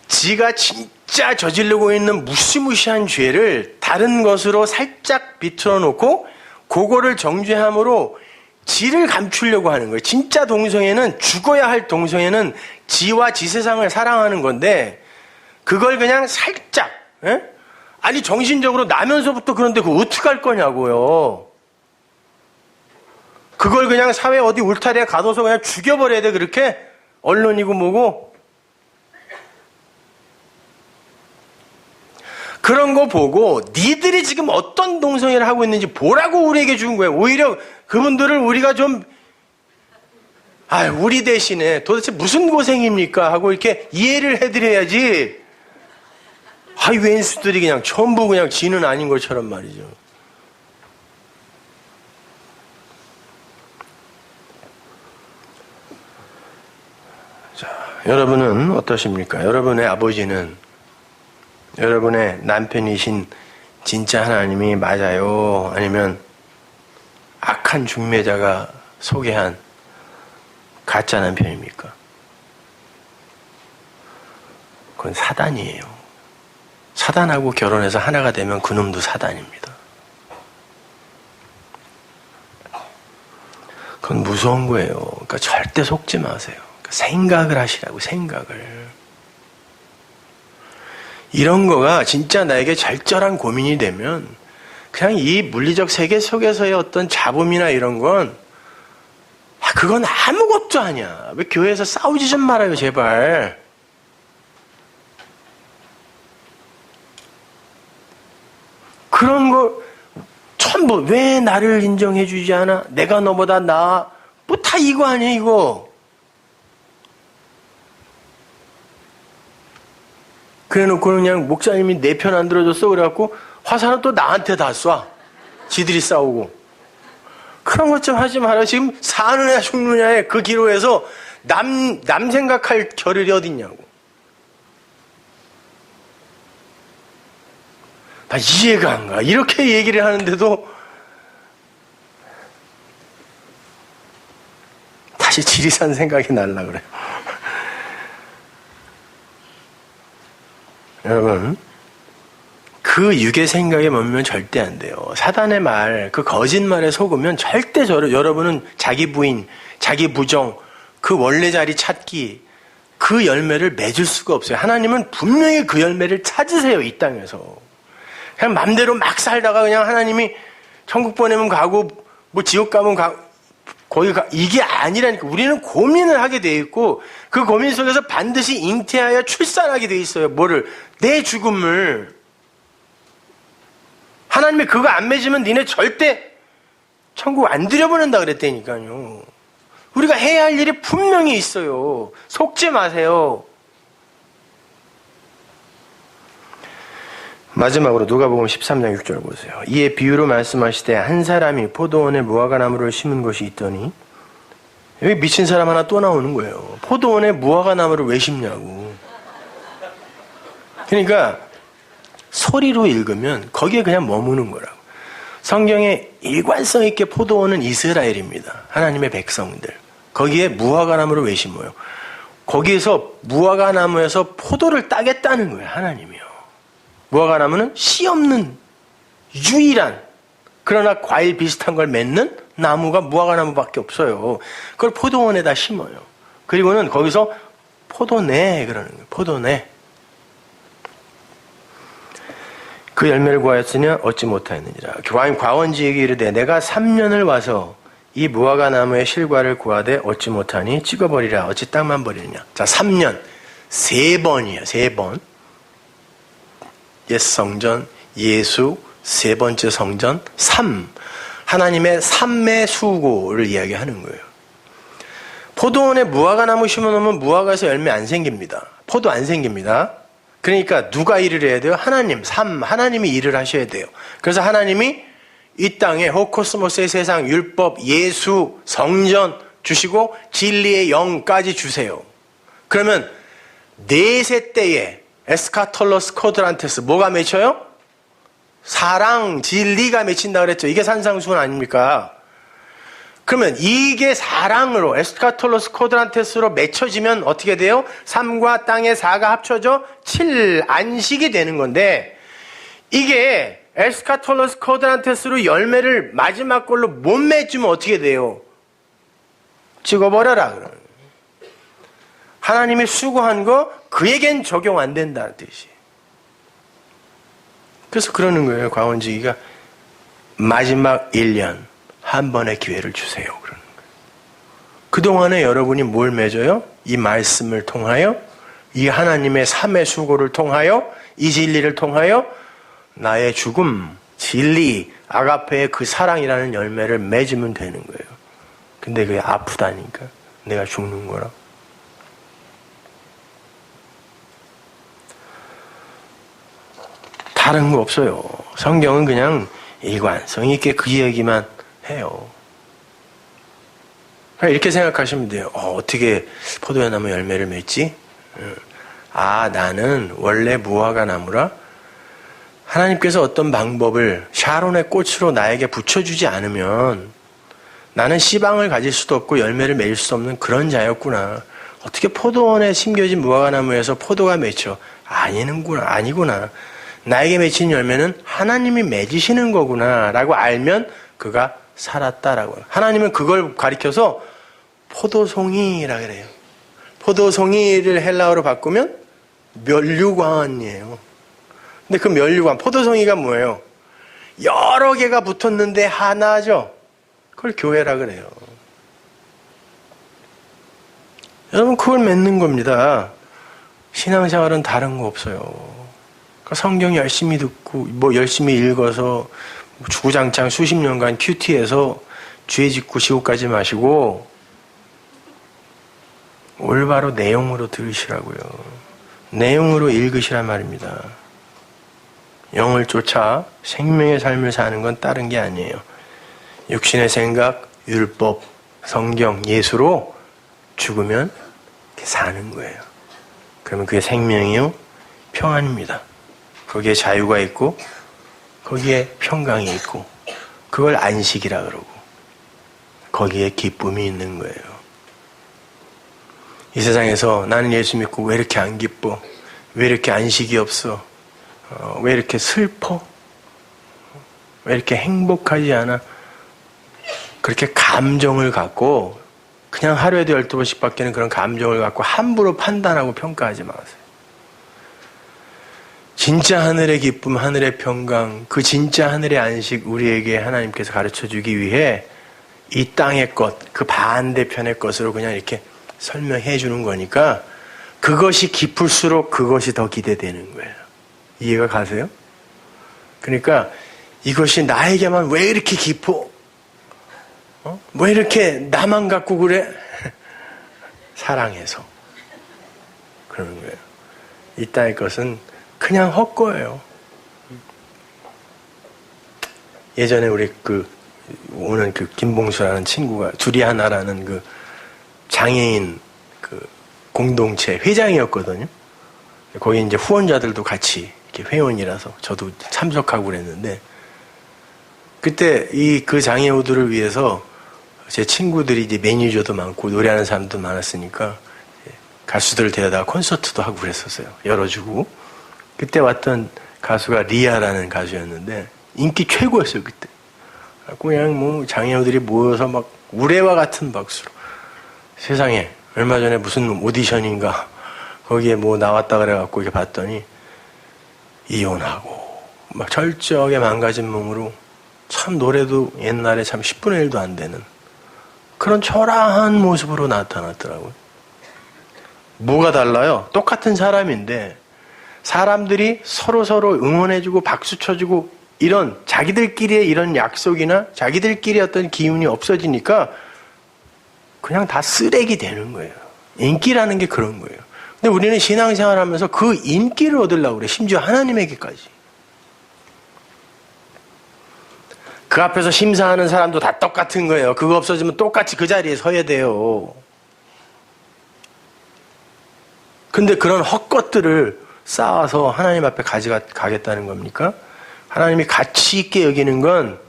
지가 진짜 저지르고 있는 무시무시한 죄를 다른 것으로 살짝 비틀어 놓고 그거를 정죄함으로 지를 감추려고 하는 거예요. 진짜 동성애는, 죽어야 할 동성애는 지와 지 세상을 사랑하는 건데 그걸 그냥 살짝, 에? 아니 정신적으로 나면서부터 그런데 그거 어떡할 거냐고요. 그걸 그냥 사회 어디 울타리에 가둬서 그냥 죽여버려야 돼, 그렇게? 언론이고 뭐고. 그런 거 보고 니들이 지금 어떤 동성애를 하고 있는지 보라고 우리에게 준 거예요. 오히려 그분들을 우리가 좀 우리 대신에 도대체 무슨 고생입니까 하고 이렇게 이해를 해드려야지. 웬수들이 그냥 전부 그냥 지는 아닌 것처럼 말이죠. 자, 여러분은 어떠십니까? 여러분의 아버지는, 여러분의 남편이신 진짜 하나님이 맞아요? 아니면 악한 중매자가 소개한 가짜 남편입니까? 그건 사단이에요. 사단하고 결혼해서 하나가 되면 그놈도 사단입니다. 그건 무서운 거예요. 그러니까 절대 속지 마세요. 그러니까 생각을 하시라고, 생각을. 이런 거가 진짜 나에게 절절한 고민이 되면 그냥 이 물리적 세계 속에서의 어떤 잡음이나 이런 건 그건 아무것도 아니야. 왜 교회에서 싸우지 좀 말아요, 제발. 그런 거 전부 왜 나를 인정해 주지 않아? 내가 너보다 나아? 뭐 다 이거 아니야, 이거. 그래놓고 그냥 목사님이 내 편 안 들어줬어 그래갖고 화살은 또 나한테 다 쏴. 지들이 싸우고. 그런 것 좀 하지 마라. 지금 사느냐 죽느냐에 그 기로에서 남 생각할 겨를이 어딨냐고. 나 이해가 안 가. 이렇게 얘기를 하는데도 다시 지리산 생각이 날라 그래요. 여러분, 그 육의 생각에 머물면 절대 안 돼요. 사단의 말, 그 거짓말에 속으면 절대 여러분은 자기 부인, 자기 부정, 그 원래 자리 찾기, 그 열매를 맺을 수가 없어요. 하나님은 분명히 그 열매를 찾으세요, 이 땅에서. 그냥 맘대로 막 살다가 그냥 하나님이 천국 보내면 가고, 뭐 지옥 가면 가고, 거기 이게 아니라니까. 우리는 고민을 하게 돼 있고 그 고민 속에서 반드시 잉태하여 출산하게 돼 있어요. 뭐를? 내 죽음을. 하나님이 그거 안 맺으면 니네 절대 천국 안 들여보낸다 그랬다니까요. 우리가 해야 할 일이 분명히 있어요. 속지 마세요. 마지막으로 누가복음 13장 6절 보세요. 이에 비유로 말씀하시되 한 사람이 포도원에 무화과나무를 심은 것이 있더니, 여기 미친 사람 하나 또 나오는 거예요. 포도원에 무화과나무를 왜 심냐고. 그러니까 소리로 읽으면 거기에 그냥 머무는 거라고. 성경에 일관성 있게 포도원은 이스라엘입니다. 하나님의 백성들. 거기에 무화과나무를 왜 심어요? 거기에서 무화과나무에서 포도를 따겠다는 거예요, 하나님이요. 무화과나무는 씨 없는 유일한, 그러나 과일 비슷한 걸 맺는 나무가 무화과나무밖에 없어요. 그걸 포도원에다 심어요. 그리고는 거기서 포도내 그러는 거예요. 포도내. 그 열매를 구하였으냐 어찌 못하였느니라. 과원지에게 이르되 내가 3년을 와서 이 무화과 나무의 실과를 구하되 얻지 못하니 찍어버리라. 어찌 땅만 버리느냐. 자, 3년 3번이에요. 3번. 옛 성전, 예수, 세 번째 성전, 삶. 하나님의 삶의 수고를 이야기하는 거예요. 포도원에 무화과 나무 심어놓으면 무화과에서 열매 안 생깁니다. 포도 안 생깁니다. 그러니까 누가 일을 해야 돼요? 하나님, 삶, 하나님이 일을 하셔야 돼요. 그래서 하나님이 이 땅에 호코스모스의 세상, 율법, 예수, 성전 주시고 진리의 영까지 주세요. 그러면 넷의 때에 에스카톨로스 코드란테스 뭐가 맺혀요? 사랑, 진리가 맺힌다 그랬죠. 이게 산상수훈 아닙니까? 그러면 이게 사랑으로 에스카톨로스 코드란테스로 맺혀지면 어떻게 돼요? 3과 땅의 4가 합쳐져 7 안식이 되는 건데 이게 에스카톨로스 코드란테스로 열매를 마지막 걸로 못 맺으면 어떻게 돼요? 찍어버려라. 하나님이 수고한 거 그에겐 적용 안 된다는 뜻이. 그래서 그러는 거예요. 광원지기가 마지막 1년 한 번의 기회를 주세요. 그러는 거예요. 그동안에 여러분이 뭘 맺어요? 이 말씀을 통하여, 이 하나님의 삶의 수고를 통하여, 이 진리를 통하여 나의 죽음, 진리, 아가페의 그 사랑이라는 열매를 맺으면 되는 거예요. 근데 그게 아프다니까. 내가 죽는 거라. 다른 거 없어요. 성경은 그냥 일관성 있게 그 얘기만 해요. 이렇게 생각하시면 돼요. 어떻게 포도의 나무 열매를 맺지? 나는 원래 무화과 나무라 하나님께서 어떤 방법을 샤론의 꽃으로 나에게 붙여주지 않으면 나는 씨방을 가질 수도 없고 열매를 맺을 수 없는 그런 자였구나. 어떻게 포도원에 심겨진 무화과 나무에서 포도가 맺혀? 아니구나. 나에게 맺힌 열매는 하나님이 맺으시는 거구나 라고 알면 그가 살았다라고. 하나님은 그걸 가리켜서 포도송이라 그래요. 포도송이를 헬라어로 바꾸면 멸류관이에요. 근데 그 멸류관, 포도송이가 뭐예요? 여러 개가 붙었는데 하나죠. 그걸 교회라 그래요. 여러분 그걸 맺는 겁니다. 신앙생활은 다른 거 없어요. 성경 열심히 듣고 열심히 읽어서 주구장창 수십 년간 큐티에서 죄 짓고 지옥 가지 마시고 올바로 내용으로 들으시라고요. 내용으로 읽으시란 말입니다. 영을 쫓아 생명의 삶을 사는 건 다른 게 아니에요. 육신의 생각, 율법, 성경, 예수로 죽으면 사는 거예요. 그러면 그게 생명이요, 평안입니다. 거기에 자유가 있고 거기에 평강이 있고 그걸 안식이라 그러고 거기에 기쁨이 있는 거예요. 이 세상에서 나는 예수 믿고 왜 이렇게 안 기뻐? 왜 이렇게 안식이 없어? 왜 이렇게 슬퍼? 왜 이렇게 행복하지 않아? 그렇게 감정을 갖고 그냥 하루에도 12번씩 바뀌는 그런 감정을 갖고 함부로 판단하고 평가하지 마세요. 진짜 하늘의 기쁨, 하늘의 평강, 그 진짜 하늘의 안식 우리에게 하나님께서 가르쳐주기 위해 이 땅의 것, 그 반대편의 것으로 그냥 이렇게 설명해 주는 거니까 그것이 깊을수록 그것이 더 기대되는 거예요. 이해가 가세요? 그러니까 이것이 나에게만 왜 이렇게 깊어? 왜 이렇게 나만 갖고 그래? 사랑해서 그러는 거예요. 이 땅의 것은 그냥 헛거예요. 예전에 우리 오는 김봉수라는 친구가 두리하나라는 장애인 공동체 회장이었거든요. 거기 이제 후원자들도 같이 이렇게 회원이라서 저도 참석하고 그랬는데 그때 그 장애우들을 위해서 제 친구들이 이제 매니저도 많고 노래하는 사람도 많았으니까 가수들을 데려다가 콘서트도 하고 그랬었어요. 열어주고. 그때 왔던 가수가 리아라는 가수였는데 인기 최고였어요 그때. 그냥 장애우들이 모여서 막 우레와 같은 박수로 세상에 얼마 전에 무슨 오디션인가 거기에 나왔다 그래갖고 이렇게 봤더니 이혼하고 막 철저하게 망가진 몸으로 참 노래도 옛날에 참 10분의 1도 안 되는 그런 초라한 모습으로 나타났더라고요. 뭐가 달라요? 똑같은 사람인데 사람들이 서로 응원해주고 박수 쳐주고 이런 자기들끼리의 이런 약속이나 자기들끼리 어떤 기운이 없어지니까 그냥 다 쓰레기 되는 거예요. 인기라는 게 그런 거예요. 근데 우리는 신앙생활하면서 그 인기를 얻으려고 그래. 심지어 하나님에게까지. 그 앞에서 심사하는 사람도 다 똑같은 거예요. 그거 없어지면 똑같이 그 자리에 서야 돼요. 근데 그런 헛것들을 쌓아서 하나님 앞에 가져가겠다는 겁니까? 하나님이 가치 있게 여기는 건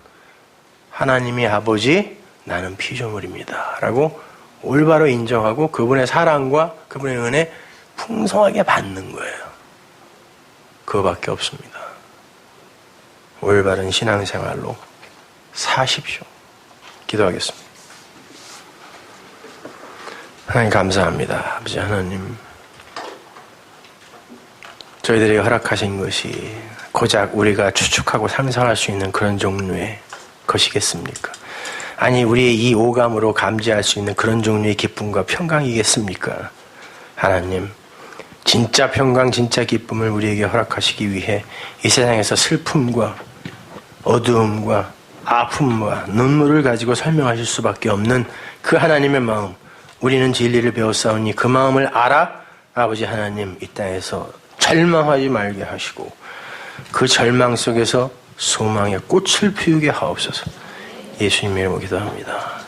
하나님이 아버지, 나는 피조물입니다. 라고 올바로 인정하고 그분의 사랑과 그분의 은혜 풍성하게 받는 거예요. 그거밖에 없습니다. 올바른 신앙생활로 사십시오. 기도하겠습니다. 하나님 감사합니다. 아버지 하나님, 저희들에게 허락하신 것이 고작 우리가 추측하고 상상할 수 있는 그런 종류의 것이겠습니까? 아니, 우리의 이 오감으로 감지할 수 있는 그런 종류의 기쁨과 평강이겠습니까? 하나님, 진짜 평강, 진짜 기쁨을 우리에게 허락하시기 위해 이 세상에서 슬픔과 어두움과 아픔과 눈물을 가지고 설명하실 수밖에 없는 그 하나님의 마음, 우리는 진리를 배웠사오니 그 마음을 알아 아버지 하나님 이 땅에서 절망하지 말게 하시고 그 절망 속에서 소망의 꽃을 피우게 하옵소서. 예수님 이름으로 기도합니다.